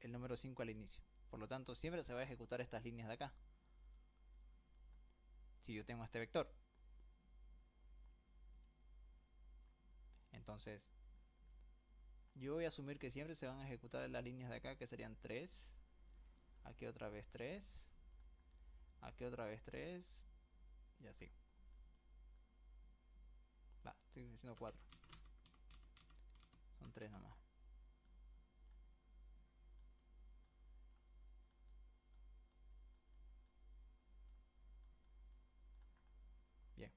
el número 5 al inicio. Por lo tanto, siempre se va a ejecutar estas líneas de acá. Si yo tengo este vector. Entonces, yo voy a asumir que siempre se van a ejecutar las líneas de acá, que serían 3. Aquí otra vez 3. Aquí otra vez 3. Y así. Va, estoy diciendo 4. Son 3 nomás. Bien.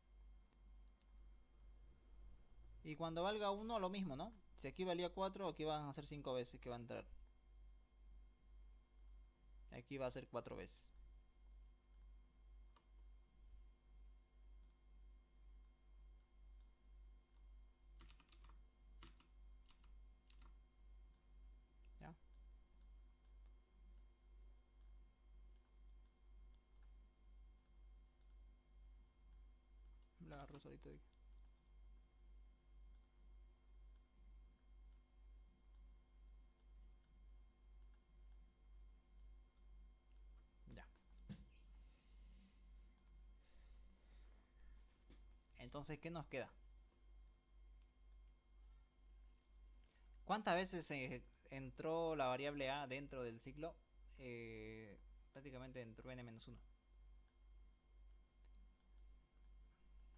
Y cuando valga 1, lo mismo, ¿no? Si aquí valía 4, aquí van a ser 5 veces que va a entrar. Aquí va a ser 4 veces. ¿Ya? Lo agarro solito de aquí. Ya. Entonces, ¿qué nos queda? ¿Cuántas veces entró la variable a dentro del ciclo? Prácticamente entró n-1.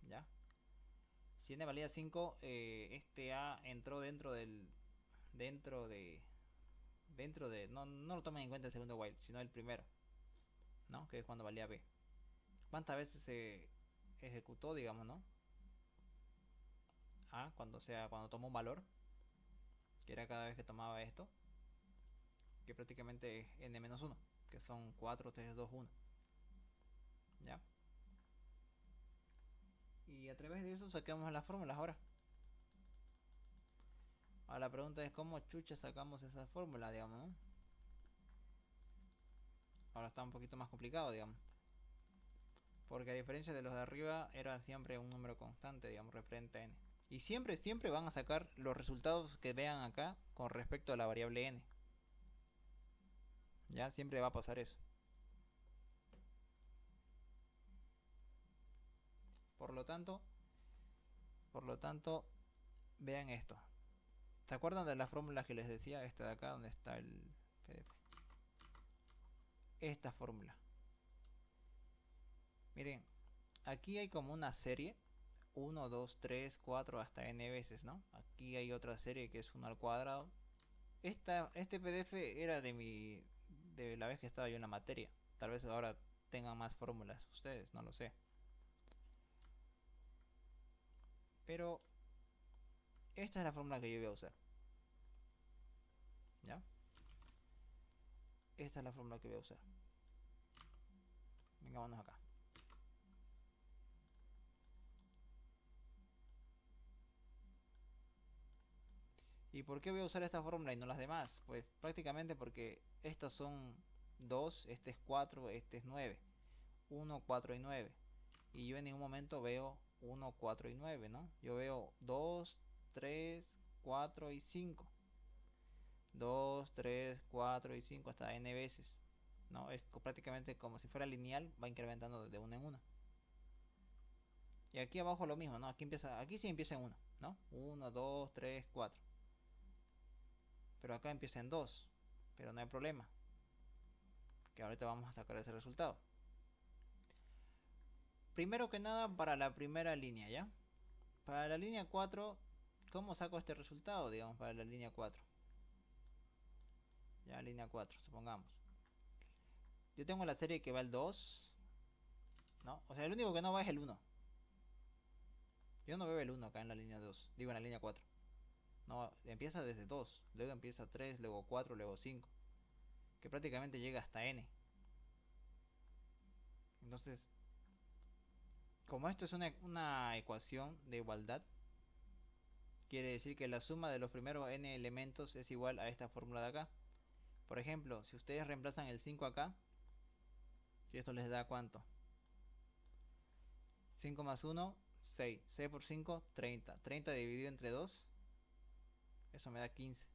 ¿Ya? Si n valía 5, este a entró dentro del... Dentro de... No lo tomen en cuenta el segundo while, sino el primero, ¿no? Que es cuando valía b. ¿Cuántas veces se ejecutó, digamos, ¿no? A cuando tomó un valor, que era cada vez que tomaba esto, que prácticamente es n-1, que son 4, 3, 2, 1. ¿Ya? Y a través de eso sacamos las fórmulas ahora. Ahora la pregunta es cómo chucha sacamos esa fórmula, digamos, ¿no? Ahora está un poquito más complicado, digamos. Porque a diferencia de los de arriba, era siempre un número constante, digamos, referente a n. Y siempre van a sacar los resultados que vean acá con respecto a la variable n. Ya, siempre va a pasar eso. Por lo tanto, vean esto. ¿Se acuerdan de las fórmulas que les decía? Esta de acá, donde está el PDF. Esta fórmula. Miren, aquí hay como una serie. 1, 2, 3, 4 hasta n veces, ¿no? Aquí hay otra serie que es 1 al cuadrado. Este PDF era de la vez que estaba yo en la materia. Tal vez ahora tengan más fórmulas ustedes, no lo sé. Pero esta es la fórmula que yo voy a usar. ¿Ya? Esta es la fórmula que voy a usar. Venga, vamos acá. ¿Y por qué voy a usar esta fórmula y no las demás? Pues prácticamente porque estos son 2, este es 4, este es 9. 1, 4 y 9. Y yo en ningún momento veo 1, 4 y 9, ¿no? Yo veo 2, 3, 4 y 5. 2, 3, 4 y 5 hasta n veces, ¿no? Es prácticamente como si fuera lineal, va incrementando de 1 en 1. Y aquí abajo lo mismo, ¿no? Aquí sí empieza en 1, ¿no? 1, 2, 3, 4. Pero acá empieza en 2. Pero no hay problema, que ahorita vamos a sacar ese resultado. Primero que nada, para la primera línea, ¿ya? Para la línea 4, ¿cómo saco este resultado, digamos, para la línea 4? Ya, línea 4, supongamos. Yo tengo la serie que va el 2, ¿no? O sea, el único que no va es el 1. Yo no veo el 1 acá en la línea 2, digo en la línea 4. No, empieza desde 2, luego empieza 3, luego 4, luego 5. Que prácticamente llega hasta n. Entonces, como esto es una ecuación de igualdad, quiere decir que la suma de los primeros n elementos es igual a esta fórmula de acá. Por ejemplo, si ustedes reemplazan el 5 acá, si esto les da ¿cuánto? 5 más 1, 6. 6 por 5, 30. 30 dividido entre 2, eso me da 15.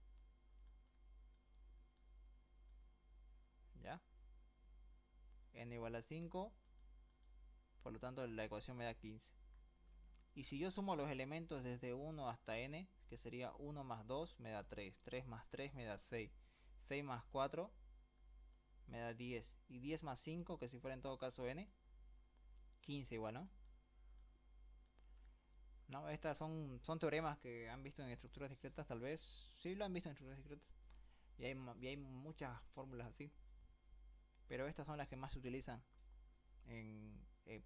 ¿Ya? N igual a 5, por lo tanto la ecuación me da 15. Y si yo sumo los elementos desde 1 hasta n, que sería 1 más 2 me da 3. 3 más 3 me da 6. 6 más 4 me da 10. Y 10 más 5, que si fuera en todo caso n, 15 igual, ¿no? ¿No? Estas son teoremas que han visto en estructuras discretas, tal vez. Sí lo han visto en estructuras discretas. Y hay muchas fórmulas así. Pero estas son las que más se utilizan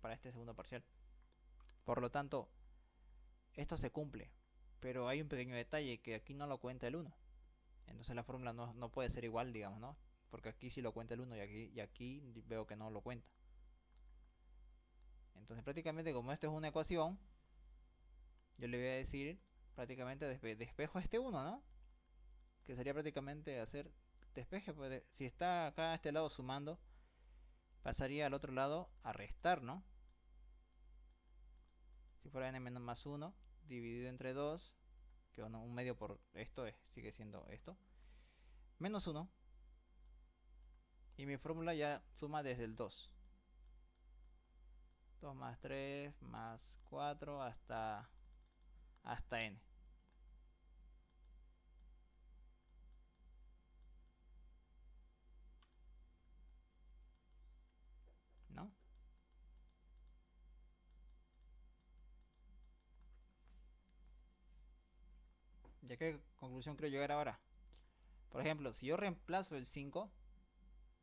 para este segundo parcial. Por lo tanto, esto se cumple. Pero hay un pequeño detalle que aquí no lo cuenta el 1. Entonces la fórmula no puede ser igual, digamos, ¿no? Porque aquí sí lo cuenta el 1 y aquí veo que no lo cuenta. Entonces prácticamente como esto es una ecuación, yo le voy a decir prácticamente despejo este 1, ¿no? Que sería prácticamente hacer despeje. Pues si está acá a este lado sumando, pasaría al otro lado a restar, ¿no? Si fuera n menos más 1 dividido entre 2, que un medio por esto sigue siendo esto, menos 1. Y mi fórmula ya suma desde el 2. 2 más 3 más 4 hasta n. ¿Ya qué conclusión quiero llegar ahora? Por ejemplo, si yo reemplazo el 5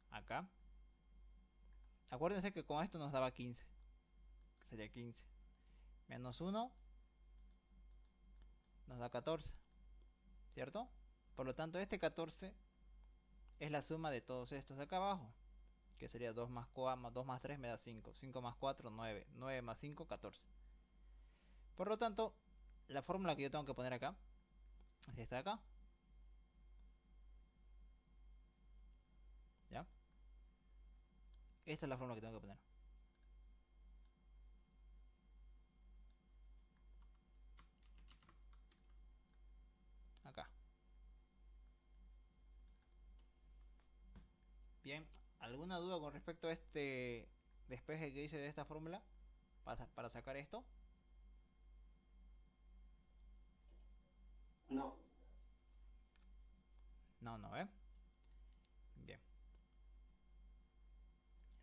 acá, acuérdense que con esto nos daba 15, que sería 15. Menos 1 nos da 14, ¿cierto? Por lo tanto, este 14 es la suma de todos estos de acá abajo, que sería 2 más 4, 2 más 3 me da 5, 5 más 4, 9, 9 más 5, 14. Por lo tanto, la fórmula que yo tengo que poner acá es esta de acá, ¿ya? Esta es la fórmula que tengo que poner. Acá. Bien, ¿alguna duda con respecto a este despeje que hice de esta fórmula para sacar esto? No. No, no, ¿eh? Bien.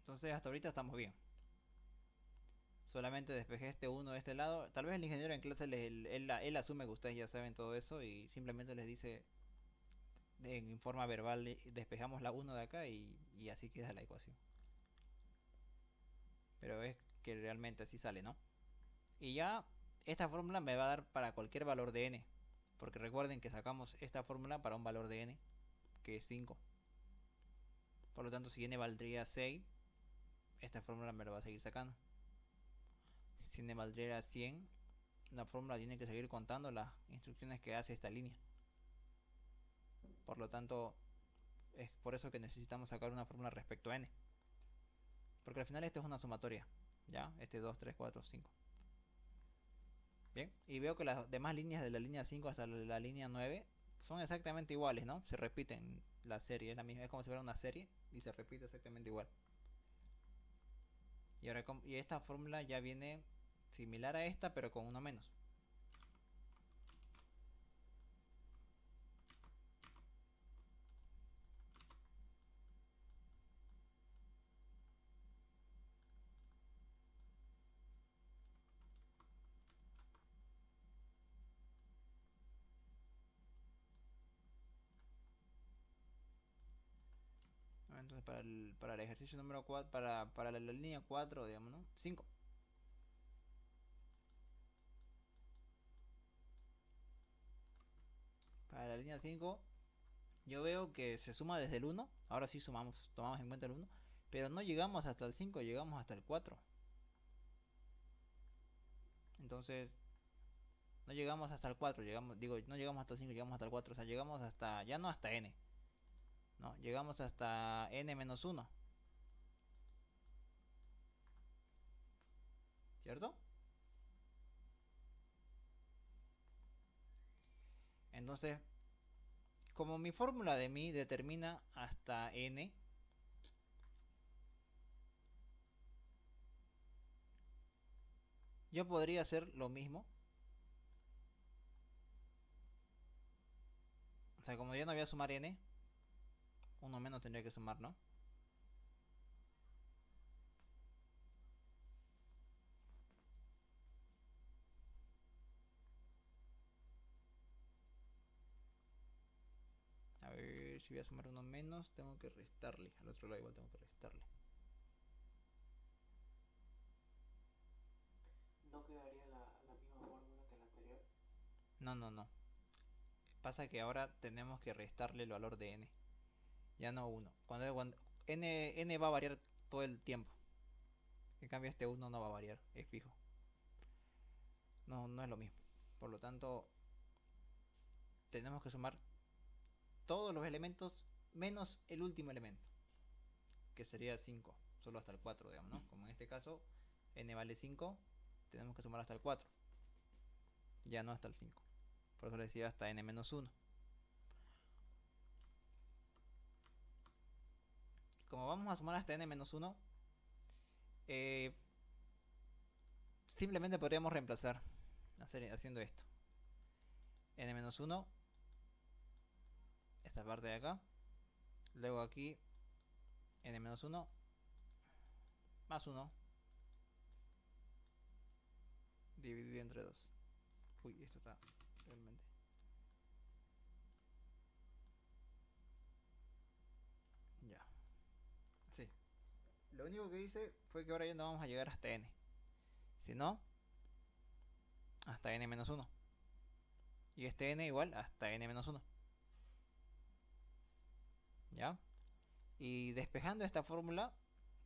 Entonces hasta ahorita estamos bien. Solamente despejé este 1 de este lado. Tal vez el ingeniero en clase él asume que ustedes ya saben todo eso y simplemente les dice en forma verbal despejamos la 1 de acá y así queda la ecuación. Pero es que realmente así sale, ¿no? Y ya esta fórmula me va a dar para cualquier valor de n. Porque recuerden que sacamos esta fórmula para un valor de n, que es 5. Por lo tanto, si n valdría 6, esta fórmula me lo va a seguir sacando. Si n valdría 100, la fórmula tiene que seguir contando las instrucciones que hace esta línea. Por lo tanto, es por eso que necesitamos sacar una fórmula respecto a n. Porque al final esto es una sumatoria. ¿Ya? Este 2, 3, 4, 5. Bien, y veo que las demás líneas de la línea 5 hasta la línea 9 son exactamente iguales, ¿no? Se repiten la serie, es la misma, es como si fuera una serie y se repite exactamente igual. Y ahora y esta fórmula ya viene similar a esta, pero con uno menos. Entonces para el ejercicio número 4, para la línea 4, digamos, ¿no? 5. Para la línea 5, yo veo que se suma desde el 1. Ahora sí sumamos, tomamos en cuenta el 1. Pero no llegamos hasta el 5, llegamos hasta el 4. Entonces, no llegamos hasta el 4, no llegamos hasta el 5, llegamos hasta el 4. O sea, llegamos hasta, ya no hasta n. No, llegamos hasta n menos 1. ¿Cierto? Entonces, como mi fórmula de mi determina hasta n, yo podría hacer lo mismo. O sea, como yo no voy a sumar n, uno menos tendría que sumar, ¿no? A ver, si voy a sumar uno menos, tengo que restarle. Al otro lado igual tengo que restarle. ¿No quedaría la misma fórmula que la anterior? No, no, no. Pasa que ahora tenemos que restarle el valor de n. Ya no 1. Cuando n va a variar todo el tiempo. En cambio este 1 no va a variar, es fijo. No, no es lo mismo. Por lo tanto, tenemos que sumar todos los elementos menos el último elemento, que sería 5, solo hasta el 4, digamos, ¿no? Como en este caso, n vale 5, tenemos que sumar hasta el 4, ya no hasta el 5. Por eso le decía hasta n menos 1. Como vamos a sumar hasta n menos 1, simplemente podríamos reemplazar haciendo esto. N menos 1, esta parte de acá. Luego aquí, n menos 1, más 1, dividido entre 2. Uy, esto está realmente... Lo único que hice fue que ahora ya no vamos a llegar hasta n, sino hasta n-1. Y este n igual hasta n-1. ¿Ya? Y despejando esta fórmula,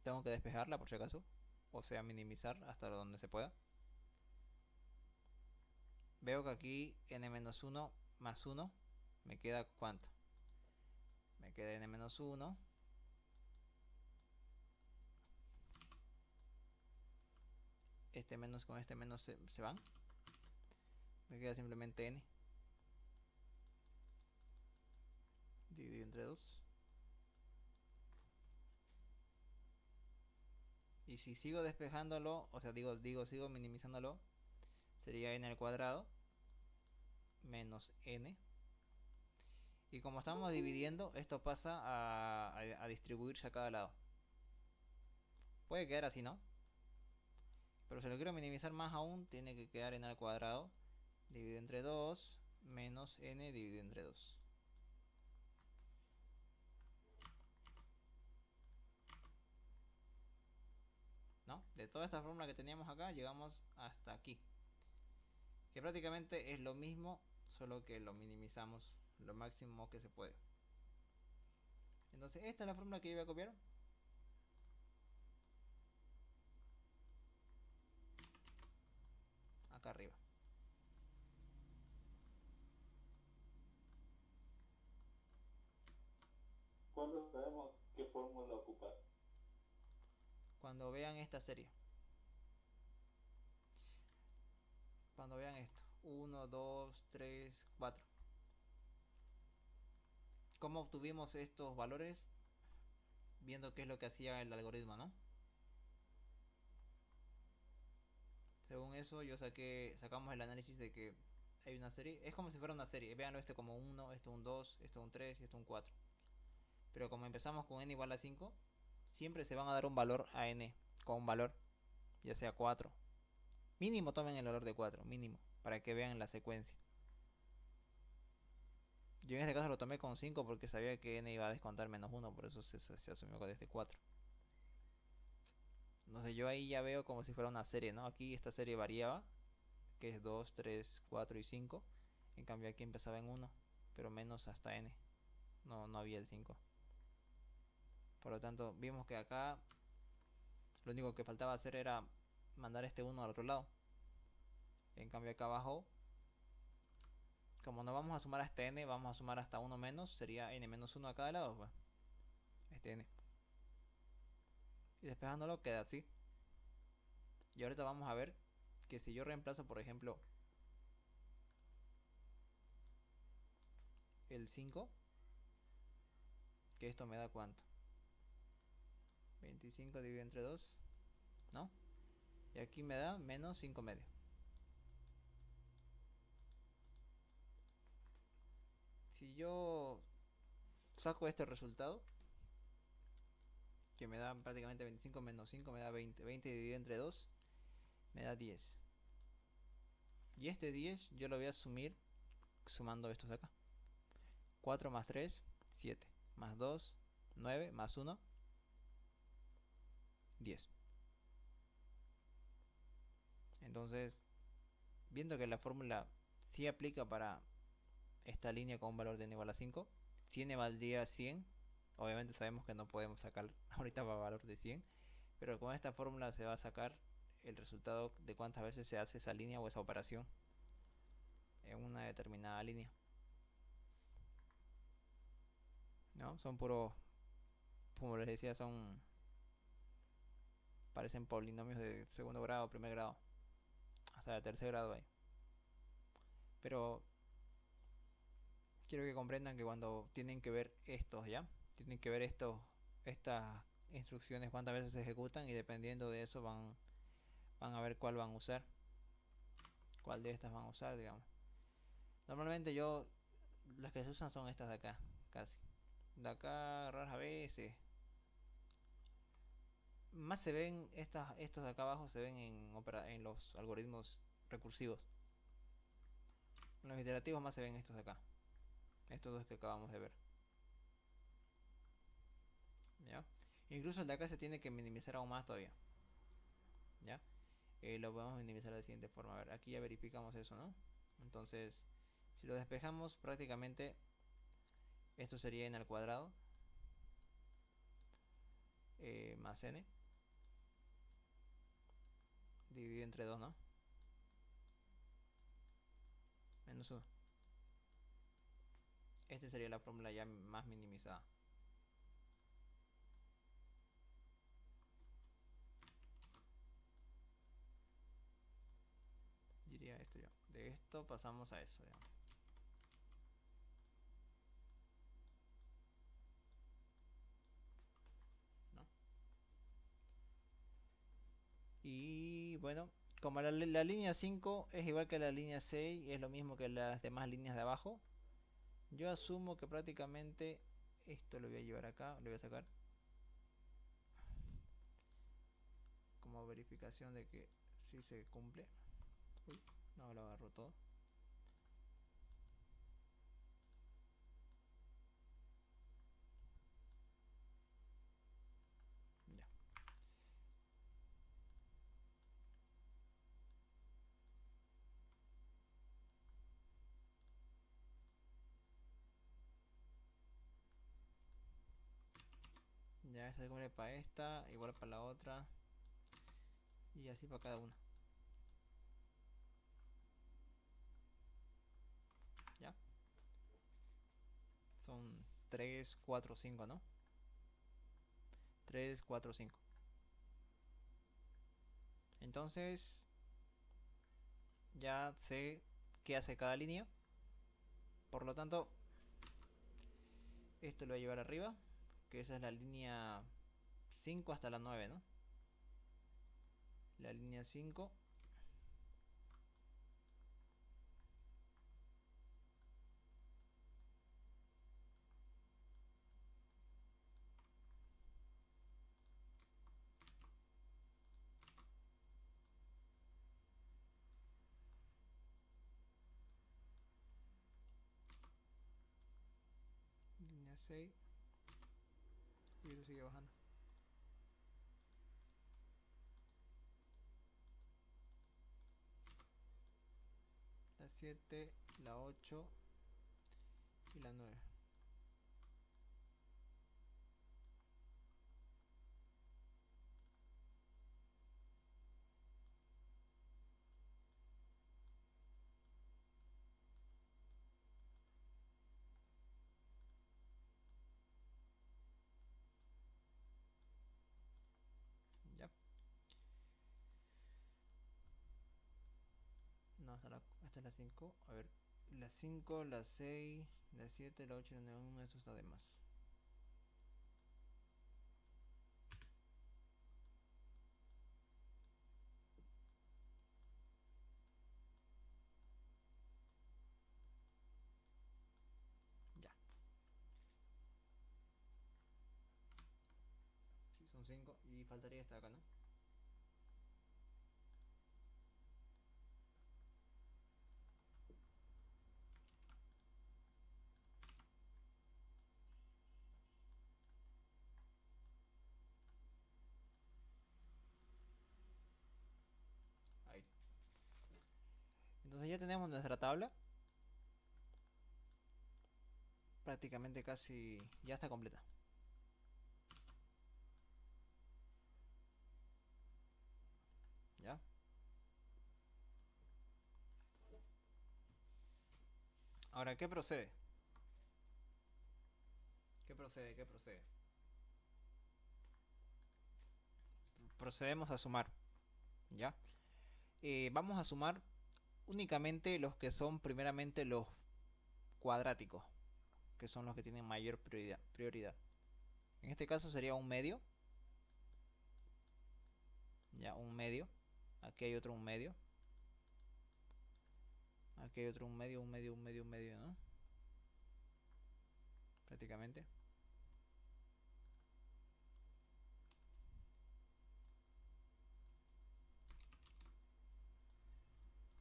tengo que despejarla por si acaso. O sea, minimizar hasta donde se pueda. Veo que aquí n-1 más 1 me queda ¿cuánto? Me queda n-1. Este menos con este menos se van. Me queda simplemente n dividido entre 2. Y si sigo despejándolo, o sea, sigo minimizándolo, sería n al cuadrado menos n. Y como estamos dividiendo, esto pasa a distribuirse a cada lado. Puede quedar así, ¿no? Pero si lo quiero minimizar más aún, tiene que quedar n al cuadrado dividido entre 2 menos n dividido entre 2. ¿No? De toda esta fórmula que teníamos acá, llegamos hasta aquí. Que prácticamente es lo mismo, solo que lo minimizamos lo máximo que se puede. Entonces, esta es la fórmula que yo voy a copiar. Acá arriba. ¿Cuándo sabemos qué fórmula ocupar? Cuando vean esta serie. Cuando vean esto. 1, 2, 3, 4. ¿Cómo obtuvimos estos valores? Viendo qué es lo que hacía el algoritmo, ¿no? Según eso, sacamos el análisis de que hay una serie. Es como si fuera una serie. Veanlo este como 1, esto un 2, esto un 3 y esto un 4. Pero como empezamos con n igual a 5, siempre se van a dar un valor a n con un valor, ya sea 4. Mínimo tomen el valor de 4, mínimo, para que vean la secuencia. Yo en este caso lo tomé con 5 porque sabía que n iba a descontar menos 1, por eso se asumió desde 4. Entonces yo ahí ya veo como si fuera una serie, ¿no? Aquí esta serie variaba, que es 2, 3, 4 y 5. En cambio aquí empezaba en 1, pero menos hasta n. No había el 5. Por lo tanto, vimos que acá lo único que faltaba hacer era mandar este 1 al otro lado. En cambio acá abajo, como no vamos a sumar hasta n, vamos a sumar hasta 1 menos, sería n menos 1 a cada lado, pues. Este n. Y despejándolo queda así. Y ahorita vamos a ver que si yo reemplazo, por ejemplo, el 5, que esto me da ¿cuánto? 25 dividido entre 2, ¿no? Y aquí me da menos 5 medio. Si yo saco este resultado, que me da prácticamente 25 menos 5 me da 20. 20 dividido entre 2 me da 10. Y este 10 yo lo voy a asumir sumando estos de acá. 4 más 3, 7. Más 2, 9. Más 1, 10. Entonces, viendo que la fórmula sí aplica para esta línea con un valor de n igual a 5, si n valdría 100, obviamente sabemos que no podemos sacar ahorita valor de 100, pero con esta fórmula se va a sacar el resultado de cuántas veces se hace esa línea o esa operación en una determinada línea. ¿No? Son puros, como les decía, parecen polinomios de segundo grado, primer grado, hasta de tercer grado hay. Pero quiero que comprendan que cuando tienen que ver estos, ¿ya? Tienen que ver estas instrucciones cuántas veces se ejecutan y dependiendo de eso van a ver cuál van a usar, cuál de estas van a usar, digamos. Normalmente las que se usan son estas de acá, casi. De acá raras veces. Más se ven estos de acá abajo se ven en los algoritmos recursivos. En los iterativos más se ven estos de acá. Estos dos que acabamos de ver. ¿Ya? Incluso el de acá se tiene que minimizar aún más todavía. ¿Ya? Lo podemos minimizar de la siguiente forma. A ver, aquí ya verificamos eso, ¿no? Entonces, si lo despejamos, prácticamente esto sería n al cuadrado más n dividido entre 2, ¿no? Menos 1. Esta sería la fórmula ya más minimizada. Diría esto ya. De esto pasamos a eso, digamos. ¿No? Y bueno, como la línea 5 es igual que la línea 6, es lo mismo que las demás líneas de abajo, yo asumo que prácticamente esto lo voy a llevar acá, lo voy a sacar como verificación de que sí se cumple. Uy, no, lo agarró todo. Ya. Ya se cumple para esta, igual para la otra. Y así para cada una. ¿Ya? Son 3, 4, 5, ¿no? 3, 4, 5. Entonces, ya sé qué hace cada línea. Por lo tanto, esto lo voy a llevar arriba, que esa es la línea 5 hasta la 9, ¿no? La línea 5. Línea 6. Y eso sigue bajando. La 7, la 8 y la 9. Ya. No, esta es la 5. A ver, la 5, la 6, la 7, la 8 y la 9. Uno de estos está de más. Ya. Sí, son 5. Y faltaría esta acá, ¿no? Ahí. Entonces ya tenemos nuestra tabla. Prácticamente casi ya está completa. ¿Ya? Ahora, ¿qué procede? ¿Qué procede? ¿Qué procede? Procedemos a sumar. ¿Ya? Vamos a sumar únicamente los que son primeramente los cuadráticos, que son los que tienen mayor prioridad. En este caso sería un medio. Ya, un medio. Aquí hay otro un medio. Aquí hay otro un medio, un medio, un medio, un medio, ¿no? Prácticamente.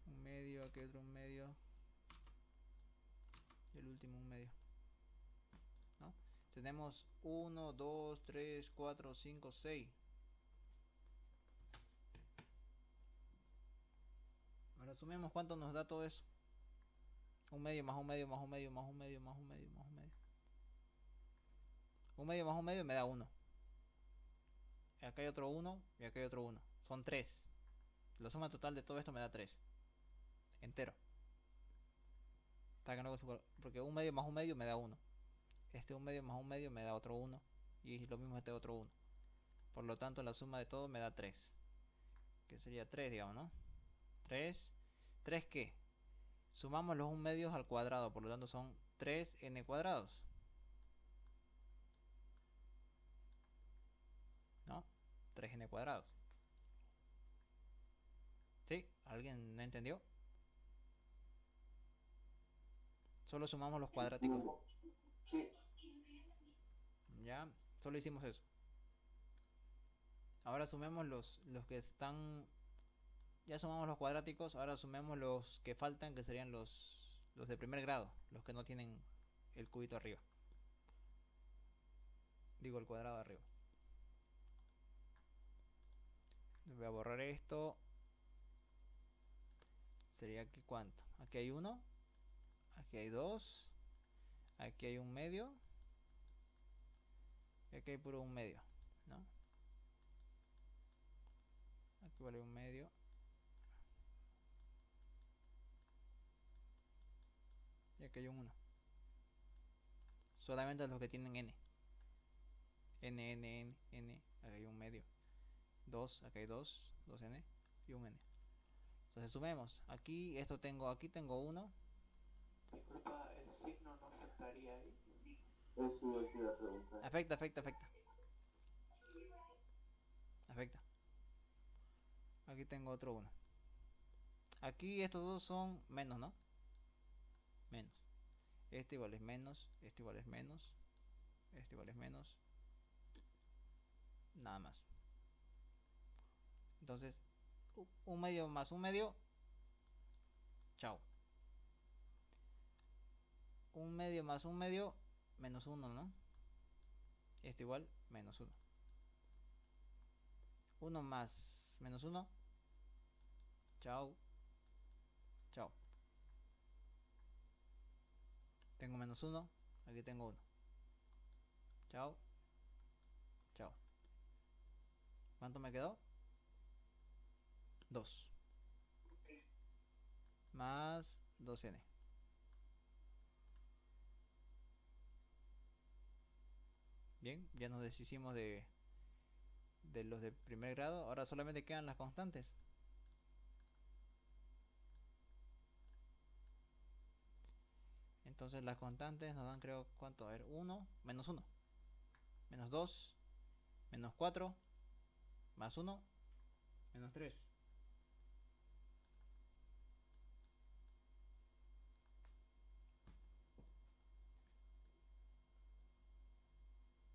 Un medio, aquí hay otro un medio. Y el último un medio, ¿no? Tenemos 1, 2, 3, 4, 5, 6. Ahora sumemos cuánto nos da todo eso. Un medio más un medio más un medio más un medio más un medio más un medio. Un medio más un medio me da 1. Acá hay otro 1 y acá hay otro 1. Son 3. La suma total de todo esto me da 3. Entero. Está que no, porque un medio más un medio me da 1. Este un medio más un medio me da otro 1. Y lo mismo este otro 1. Por lo tanto la suma de todo me da 3. Que sería 3, digamos, ¿no? 3. ¿3 qué? Sumamos los 1 medios al cuadrado. Por lo tanto son 3n cuadrados. ¿No? 3n cuadrados. ¿Sí? ¿Alguien no entendió? Solo sumamos los cuadráticos. Sí. Ya, solo hicimos eso. Ahora sumemos los que están. Ya sumamos los cuadráticos. Ahora sumemos los que faltan, que serían los de primer grado. Los que no tienen el cubito arriba. Digo, el cuadrado arriba. Voy a borrar esto. Sería aquí cuánto. Aquí hay 1. Aquí hay 2. Aquí hay 1 medio. Y aquí hay puro 1 medio, ¿no? Aquí vale 1 medio. Y aquí hay un 1. Solamente los que tienen n. N. Aquí hay 1 medio. 2, acá hay 2. 2n y 1n. Entonces sumemos. Aquí esto tengo. Aquí tengo 1. Disculpa, ¿el signo no afectaría ahí? Eso es la pregunta. Afecta. Aquí tengo otro 1. Aquí estos dos son menos, ¿no? Menos. Este igual es menos. Este igual es menos. Este igual es menos. Nada más. Entonces, 1 medio más 1 medio. Chao. 1 medio más 1 medio. Menos 1, ¿no? Esto igual, menos 1. 1 más menos 1. Chao. Chao. Tengo menos 1. Aquí tengo 1. Chao. Chao. ¿Cuánto me quedó? 2. Más 2n. Bien, ya nos deshicimos de los de primer grado. Ahora solamente quedan las constantes. Entonces las constantes nos dan, creo, ¿cuánto? A ver, 1, menos 1. Menos 2. Menos 4. Más 1. Menos 3.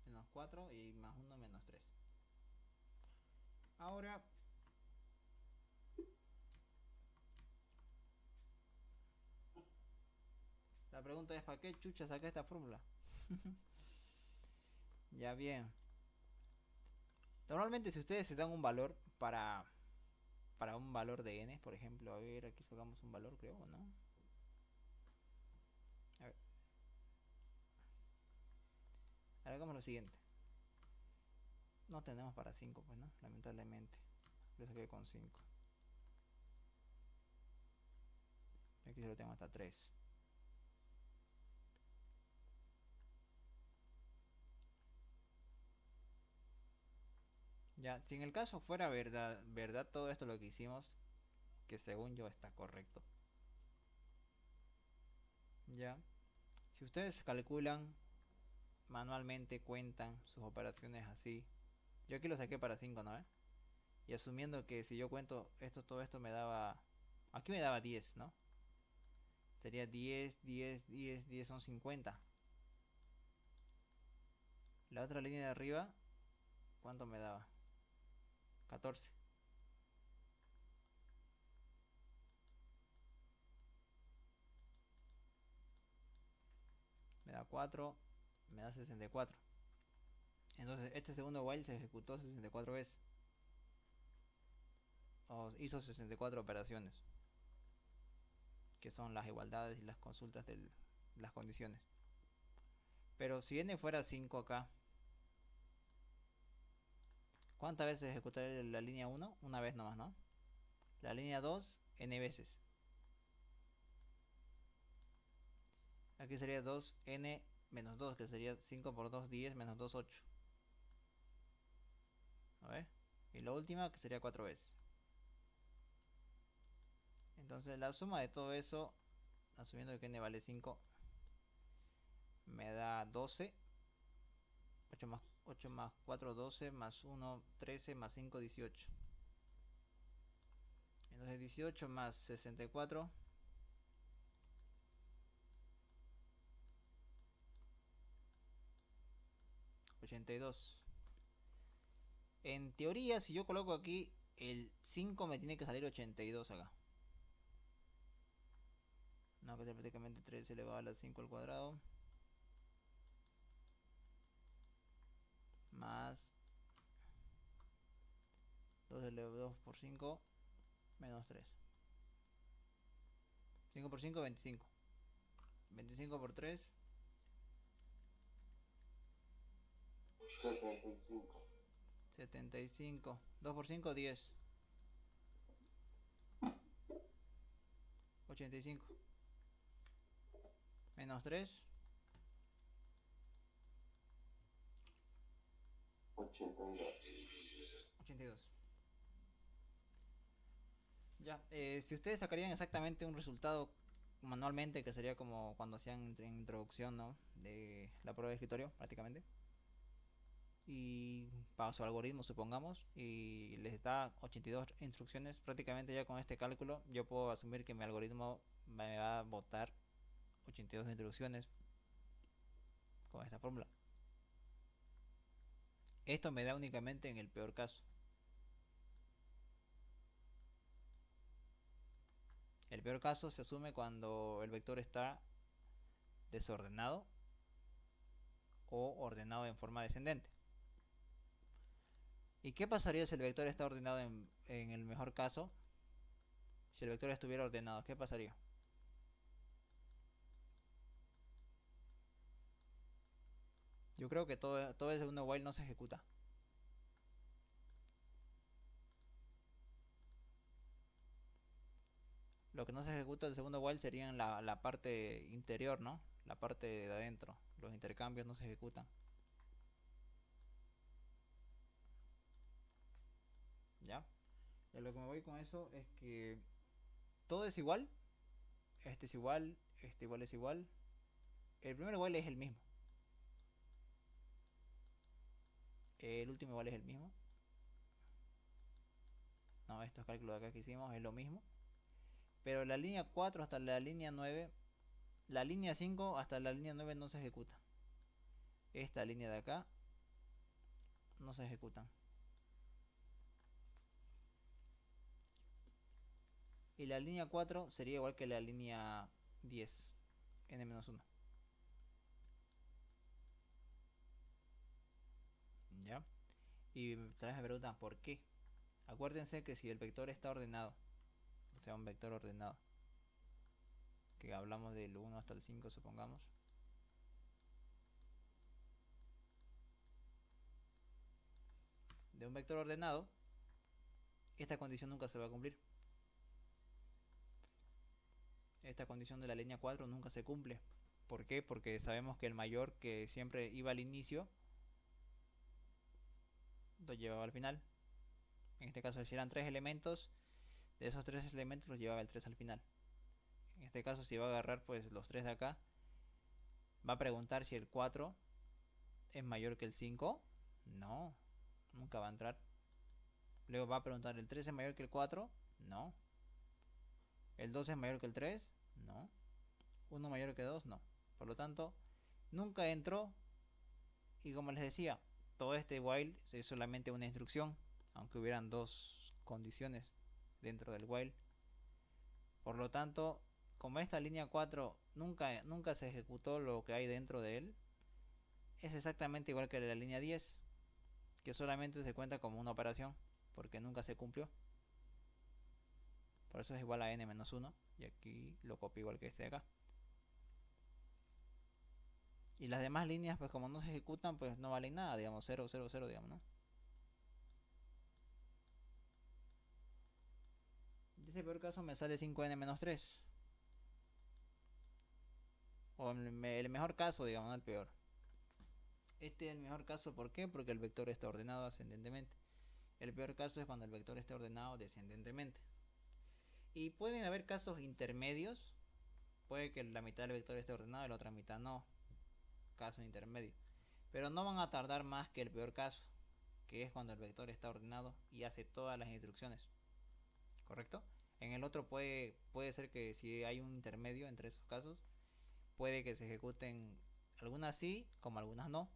Menos 4 y más 1 menos 3. Ahora la pregunta es: ¿para qué chucha saqué esta fórmula? Ya bien. Normalmente si ustedes se dan un valor para un valor de n, por ejemplo, a ver, aquí sacamos un valor, creo, ¿no? A ver. Ahora hagamos lo siguiente. No tenemos para 5, pues, ¿no? Lamentablemente. Yo saqué con 5. Aquí solo tengo hasta 3. Ya, si en el caso fuera verdad todo esto lo que hicimos, que según yo está correcto. Ya. Si ustedes calculan manualmente, cuentan sus operaciones así. Yo aquí lo saqué para 5, ¿no? Y asumiendo que si yo cuento esto, todo esto me daba. Aquí me daba 10, ¿no? Sería 10, 10, 10, 10 son 50. La otra línea de arriba, ¿cuánto me daba? 14. Me da 4. me da 64. Entonces este segundo while se ejecutó 64 veces. O hizo 64 operaciones, que son las igualdades y las consultas de las condiciones. Pero si n fuera 5 acá, ¿cuántas veces ejecutaré la línea 1? Una vez nomás, ¿no? La línea 2, n veces. Aquí sería 2n menos 2, que sería 5 por 2, 10, menos 2, 8. A ver. Y la última, que sería 4 veces. Entonces la suma de todo eso, asumiendo que n vale 5, me da 12. 8 más 4, 12, más 1, 13, más 5, 18. Entonces 18 más 64, 82. En teoría, si yo coloco aquí el 5, me tiene que salir 82 acá. No, que es prácticamente 3 elevado a la 5 al cuadrado. Más 2 elevado a 2 por 5, menos 3. 5 por 5, 25. 25 por 3, 75. 75. 2 por 5, 10. 85. Menos 3, 82. Ya, si ustedes sacarían exactamente un resultado manualmente, que sería como cuando hacían en introducción, ¿no? De la prueba de escritorio, prácticamente. Y para su algoritmo, supongamos, y les da 82 instrucciones, prácticamente ya con este cálculo yo puedo asumir que mi algoritmo me va a botar 82 instrucciones con esta fórmula. Esto me da únicamente en el peor caso. El peor caso se asume cuando el vector está desordenado o ordenado en forma descendente. ¿Y qué pasaría si el vector está ordenado en el mejor caso? Si el vector estuviera ordenado, ¿qué pasaría? Yo creo que todo el segundo while no se ejecuta. Lo que no se ejecuta del segundo while sería en la parte interior, ¿no? La parte de adentro. Los intercambios no se ejecutan. ¿Ya? Y a lo que me voy con eso es que todo es igual. Este es igual, este igual es igual. El primer while es el mismo. El último igual es el mismo. No, estos cálculos de acá que hicimos es lo mismo. Pero la línea 4 hasta la línea 9, la línea 5 hasta la línea 9 no se ejecuta. Esta línea de acá no se ejecutan. Y la línea 4 sería igual que la línea 10, n-1. ¿Ya? Y tal vez me preguntan por qué. Acuérdense que si el vector está ordenado, o sea, un vector ordenado, que hablamos del 1 hasta el 5, supongamos. De un vector ordenado, esta condición nunca se va a cumplir. Esta condición de la línea 4 nunca se cumple. ¿Por qué? Porque sabemos que el mayor, que siempre iba al inicio, lo llevaba al final. En este caso, si eran 3 elementos, de esos 3 elementos los llevaba el 3 al final. En este caso, si va a agarrar pues los 3 de acá, va a preguntar si el 4 es mayor que el 5. No, nunca va a entrar. Luego va a preguntar, ¿el 3 es mayor que el 4? No. ¿El 2 es mayor que el 3? No. ¿1 mayor que 2? No. Por lo tanto, nunca entró. Y como les decía, todo este while es solamente una instrucción, aunque hubieran dos condiciones dentro del while. Por lo tanto, como esta línea 4 nunca se ejecutó lo que hay dentro de él, es exactamente igual que la línea 10, que solamente se cuenta como una operación, porque nunca se cumplió. Por eso es igual a n-1, y aquí lo copio igual que este de acá. Y las demás líneas, pues como no se ejecutan, pues no valen nada, digamos, 0, 0, 0, digamos, ¿no? En ese peor caso me sale 5n-3. O el mejor caso, digamos, no el peor. Este es el mejor caso, ¿por qué? Porque el vector está ordenado ascendentemente. El peor caso es cuando el vector está ordenado descendentemente. Y pueden haber casos intermedios. Puede que la mitad del vector esté ordenado y la otra mitad no. Caso intermedio. Pero no van a tardar más que el peor caso, que es cuando el vector está ordenado y hace todas las instrucciones. ¿Correcto? En el otro puede ser que si hay un intermedio entre esos casos, puede que se ejecuten algunas sí, como algunas no.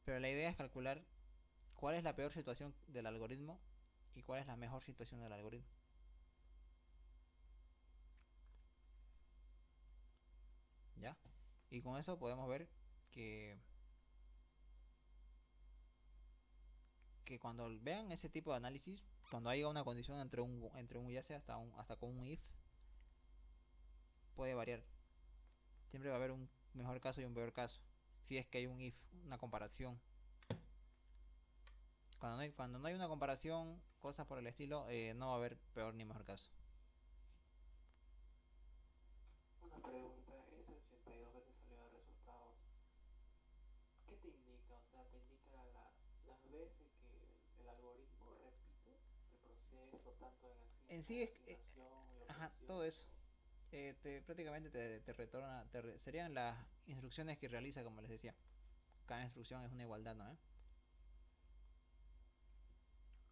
Pero la idea es calcular cuál es la peor situación del algoritmo y cuál es la mejor situación del algoritmo. ¿Ya? Y con eso podemos ver que cuando vean ese tipo de análisis, cuando haya una condición entre un ya sea hasta con un if, puede variar. Siempre va a haber un mejor caso y un peor caso. Si es que hay un if, una comparación. Cuando no hay una comparación, cosas por el estilo, no va a haber peor ni mejor caso. Una pregunta, ese 82 que te salió de resultado, ¿qué te indica? O sea, te indica las veces que el algoritmo repite el proceso, tanto en En sí es asignación y ajá, todo eso. operaciones. Prácticamente te retorna, serían las instrucciones que realiza, como les decía. Cada instrucción es una igualdad, ¿no?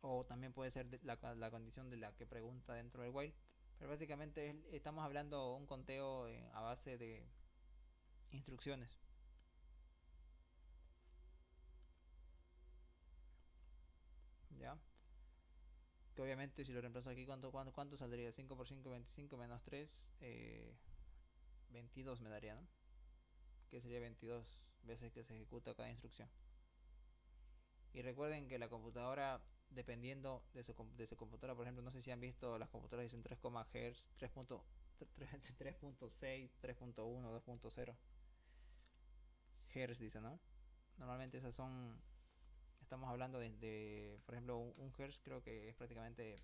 O también puede ser la condición de la que pregunta dentro del while. Pero prácticamente estamos hablando un conteo a base de instrucciones. ¿Ya? Que obviamente si lo reemplazo aquí, ¿cuánto saldría? 5 por 5, 25 menos 3, 22 me daría, ¿no? Que sería 22 veces que se ejecuta cada instrucción. Y recuerden que la computadora, dependiendo de su computadora, por ejemplo, no sé si han visto las computadoras dicen 3, Hz, 3.6, 3.1, 2.0 Hz, dice, ¿no? Normalmente esas son, estamos hablando por ejemplo, un Hz creo que es prácticamente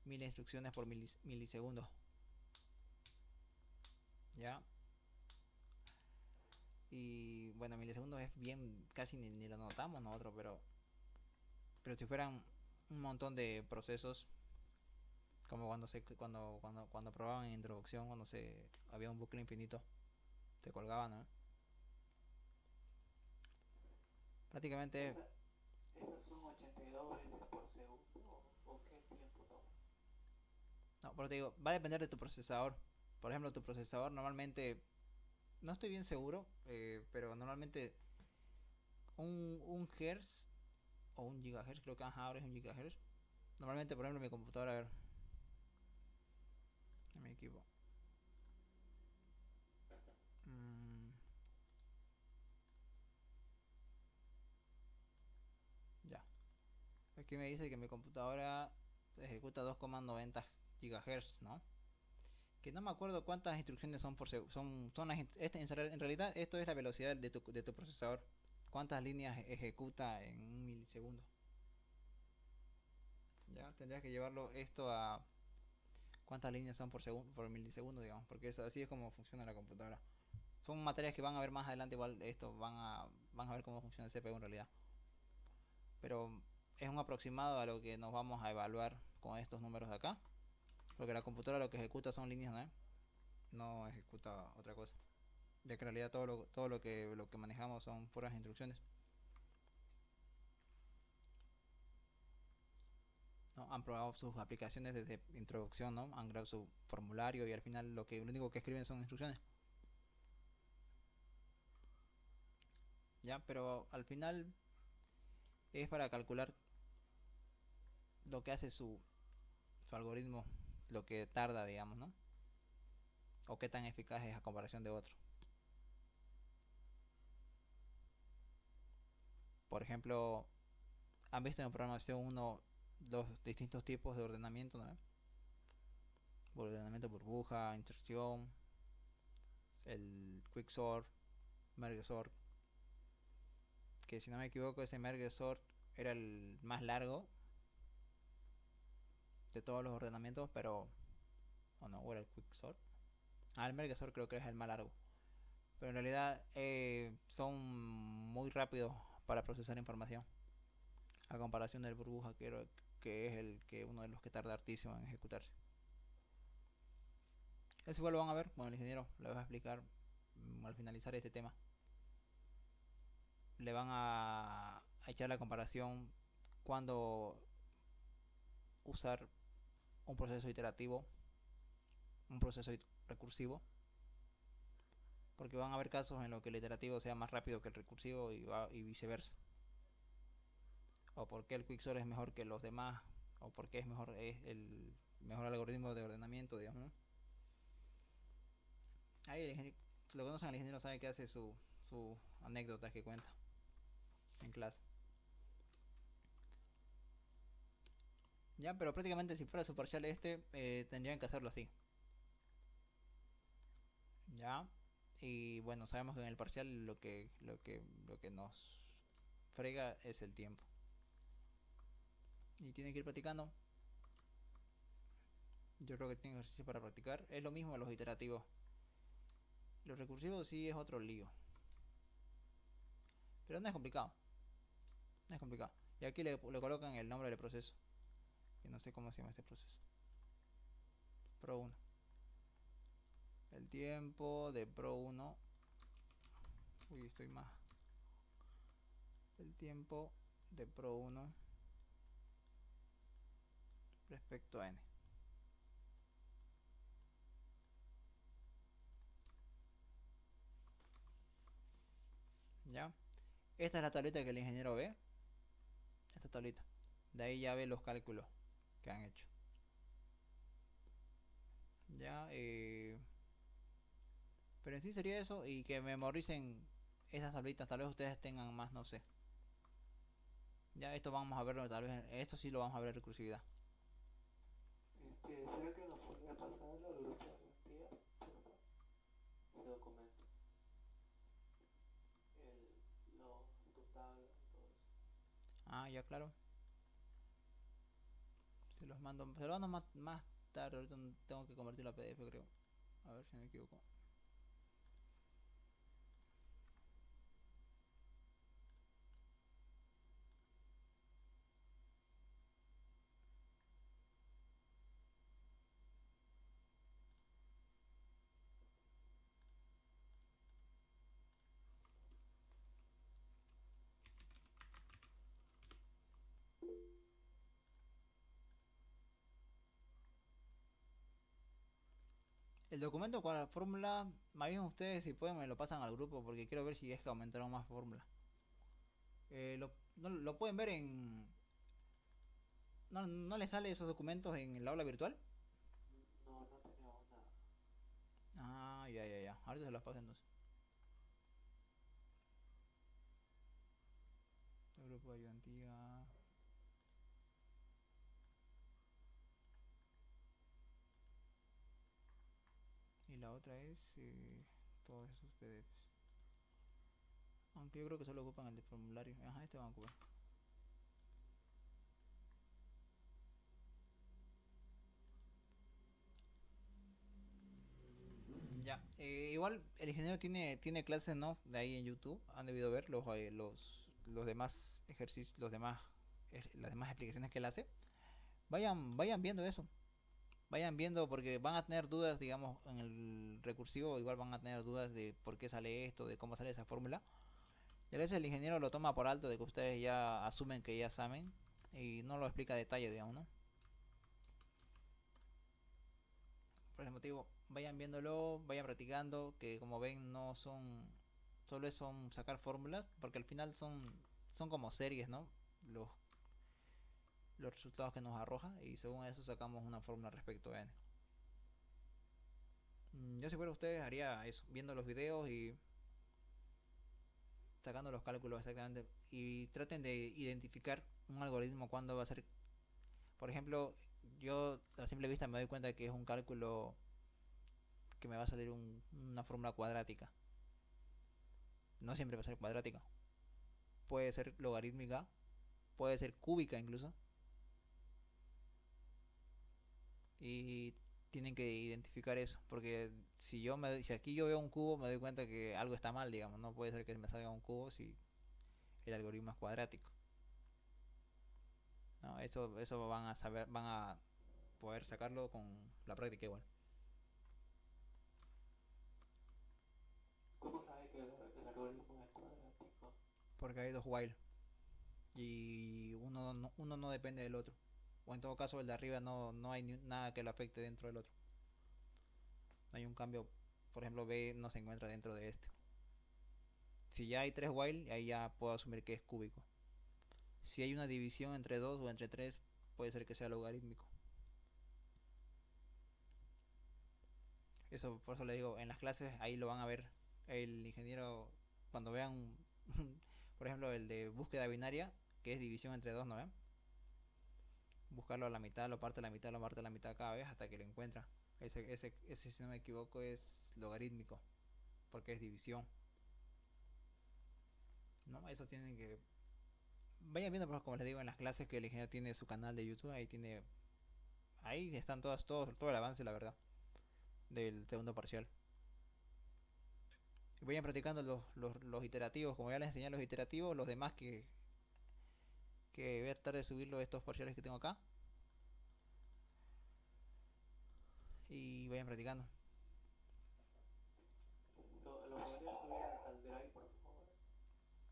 1000 instrucciones por milisegundo. ¿Ya? Y bueno, milisegundos es bien, casi ni lo notamos nosotros, pero si fueran un montón de procesos, como cuando probaban en introducción, cuando había un bucle infinito, se colgaban, ¿no? Prácticamente, Esa, ¿Esas son 82 veces por segundo o qué tiempo toma? no, pero te digo, va a depender de tu procesador. Por ejemplo, tu procesador normalmente, no estoy bien seguro, pero normalmente un Hertz o un gigahertz, creo que ahora es un gigahertz. Normalmente, por ejemplo, mi computadora, a ver, mi equipo. Mm, ya. Aquí me dice que mi computadora ejecuta 2,90 gigahertz, ¿no? Que no me acuerdo cuántas instrucciones son por segundo. En realidad, esto es la velocidad de tu procesador. Cuántas líneas ejecuta en un milisegundo. Ya, tendrías que llevarlo esto a cuántas líneas son por milisegundo, digamos, porque así es como funciona la computadora. Son materias que van a ver más adelante, igual esto van a ver cómo funciona el CPU en realidad. Pero es un aproximado a lo que nos vamos a evaluar con estos números de acá, porque la computadora lo que ejecuta son líneas, ¿no? No ejecuta otra cosa, ya que en realidad todo lo que manejamos son puras instrucciones, ¿no? Han probado sus aplicaciones desde introducción, ¿no? Han creado su formulario y al final lo único que escriben son instrucciones. Ya, pero al final es para calcular lo que hace su algoritmo, lo que tarda, digamos, ¿no? O qué tan eficaz es a comparación de otro. Por ejemplo, han visto en programación los distintos tipos de ordenamiento, ¿no? Ordenamiento burbuja, inserción, el quicksort, merge sort, que si no me equivoco ese merge sort era el más largo de todos los ordenamientos, pero o no, o era el quicksort. El merge sort creo que es el más largo, pero en realidad son muy rápidos para procesar información a comparación del burbuja que es el que uno de los que tarda hartísimo en ejecutarse. Eso igual lo van a ver, bueno, el ingeniero le va a explicar al finalizar este tema. Le van a echar la comparación cuando usar un proceso iterativo, un proceso recursivo, porque van a haber casos en los que el iterativo sea más rápido que el recursivo y viceversa. O porque el quicksort es mejor que los demás, o porque es el mejor algoritmo de ordenamiento, digamos, ¿no? Ahí el ingeniero, si lo conocen al ingeniero sabe que hace su anécdotas que cuenta en clase. Ya, pero prácticamente si fuera su parcial tendrían que hacerlo así. Ya. Y bueno, sabemos que en el parcial lo que nos frega es el tiempo. Y tiene que ir practicando. Yo creo que tiene ejercicio para practicar. Es lo mismo los iterativos. Los recursivos sí es otro lío. Pero no es complicado. No es complicado. Y aquí le colocan el nombre del proceso. Que no sé cómo se llama este proceso. Pro 1. El tiempo de Pro 1. Uy, estoy más. El tiempo de Pro 1 respecto a n. ¿Ya? Esta es la tablita que el ingeniero ve. Esta tablita. De ahí ya ve los cálculos que han hecho. Ya, pero en sí sería eso y que memoricen esas tablitas. Tal vez ustedes tengan más, no sé. Ya, esto vamos a verlo, tal vez. Esto sí lo vamos a ver en recursividad. ¿Será que nos podría pasar al grupo de Antía? Ese documento. Tu tabla y todo eso. Ya, claro. Se los mando. Se los mando más tarde. Ahorita tengo que convertirlo a PDF, creo. A ver si no me equivoco. El documento con la fórmula, más bien ustedes si pueden me lo pasan al grupo porque quiero ver si es que aumentaron más fórmulas. Lo pueden ver en... ¿No les sale esos documentos en el aula virtual? No, no teníamos nada. Ya. Ahorita se los paso entonces. El grupo de ayudantía. Y la otra es todos esos PDFs. Aunque yo creo que solo ocupan el de formulario. Ajá, este van a ocupar. Ya. Igual el ingeniero tiene clases, ¿no? De ahí en YouTube. Han debido ver los demás ejercicios, las demás explicaciones que él hace. Vayan viendo eso. Vayan viendo porque van a tener dudas, digamos, en el recursivo. Igual van a tener dudas de por qué sale esto, de cómo sale esa fórmula. Y a veces el ingeniero lo toma por alto de que ustedes ya asumen que ya saben. Y no lo explica a detalle, digamos, ¿no? Por ese motivo, vayan viéndolo, vayan practicando, que como ven no son, solo son sacar fórmulas, porque al final son como series, ¿no? Los, los resultados que nos arroja y según eso sacamos una fórmula respecto a n. Yo si fuera ustedes haría eso, viendo los videos y sacando los cálculos exactamente y traten de identificar un algoritmo cuando va a ser, por ejemplo, yo a simple vista me doy cuenta que es un cálculo que me va a salir una fórmula cuadrática. No siempre va a ser cuadrática. Puede ser logarítmica, puede ser cúbica incluso. Y tienen que identificar eso, porque si aquí yo veo un cubo me doy cuenta que algo está mal, digamos, no puede ser que me salga un cubo si el algoritmo es cuadrático. No, eso van a saber, van a poder sacarlo con la práctica igual. ¿Cómo sabe que el algoritmo es cuadrático? Porque hay dos while y uno no depende del otro. O en todo caso el de arriba no hay nada que lo afecte dentro del otro. No hay un cambio, por ejemplo B no se encuentra dentro de este. Si ya hay tres while, ahí ya puedo asumir que es cúbico. Si hay una división entre 2 o entre 3 puede ser que sea logarítmico. Eso, por eso le digo, en las clases ahí lo van a ver el ingeniero cuando vean, por ejemplo, el de búsqueda binaria, que es división entre 2, ¿no ven? Buscarlo a la mitad, lo parte a la mitad, lo parte a la mitad cada vez hasta que lo encuentra. Ese si no me equivoco, es logarítmico, porque es división. ¿No? Eso tienen que... Vayan viendo, pues, como les digo, en las clases que el ingeniero tiene su canal de YouTube, ahí tiene... Ahí están todo el avance, la verdad, del segundo parcial. Vayan practicando los iterativos, como ya les enseñé los iterativos, los demás que voy a tratar de subirlo estos parciales que tengo acá. Y vayan practicando. ¿Lo podría subir al Drive, por favor?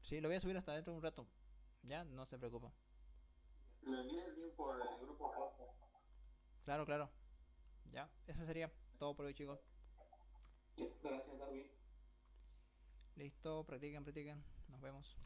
Sí, lo voy a subir hasta dentro de un rato. Ya, no se preocupen. Lo envié el link por el grupo Cosmo. Claro, claro. Ya, eso sería todo por hoy, chicos. Gracias, Darwin. Listo, practiquen, practiquen. Nos vemos.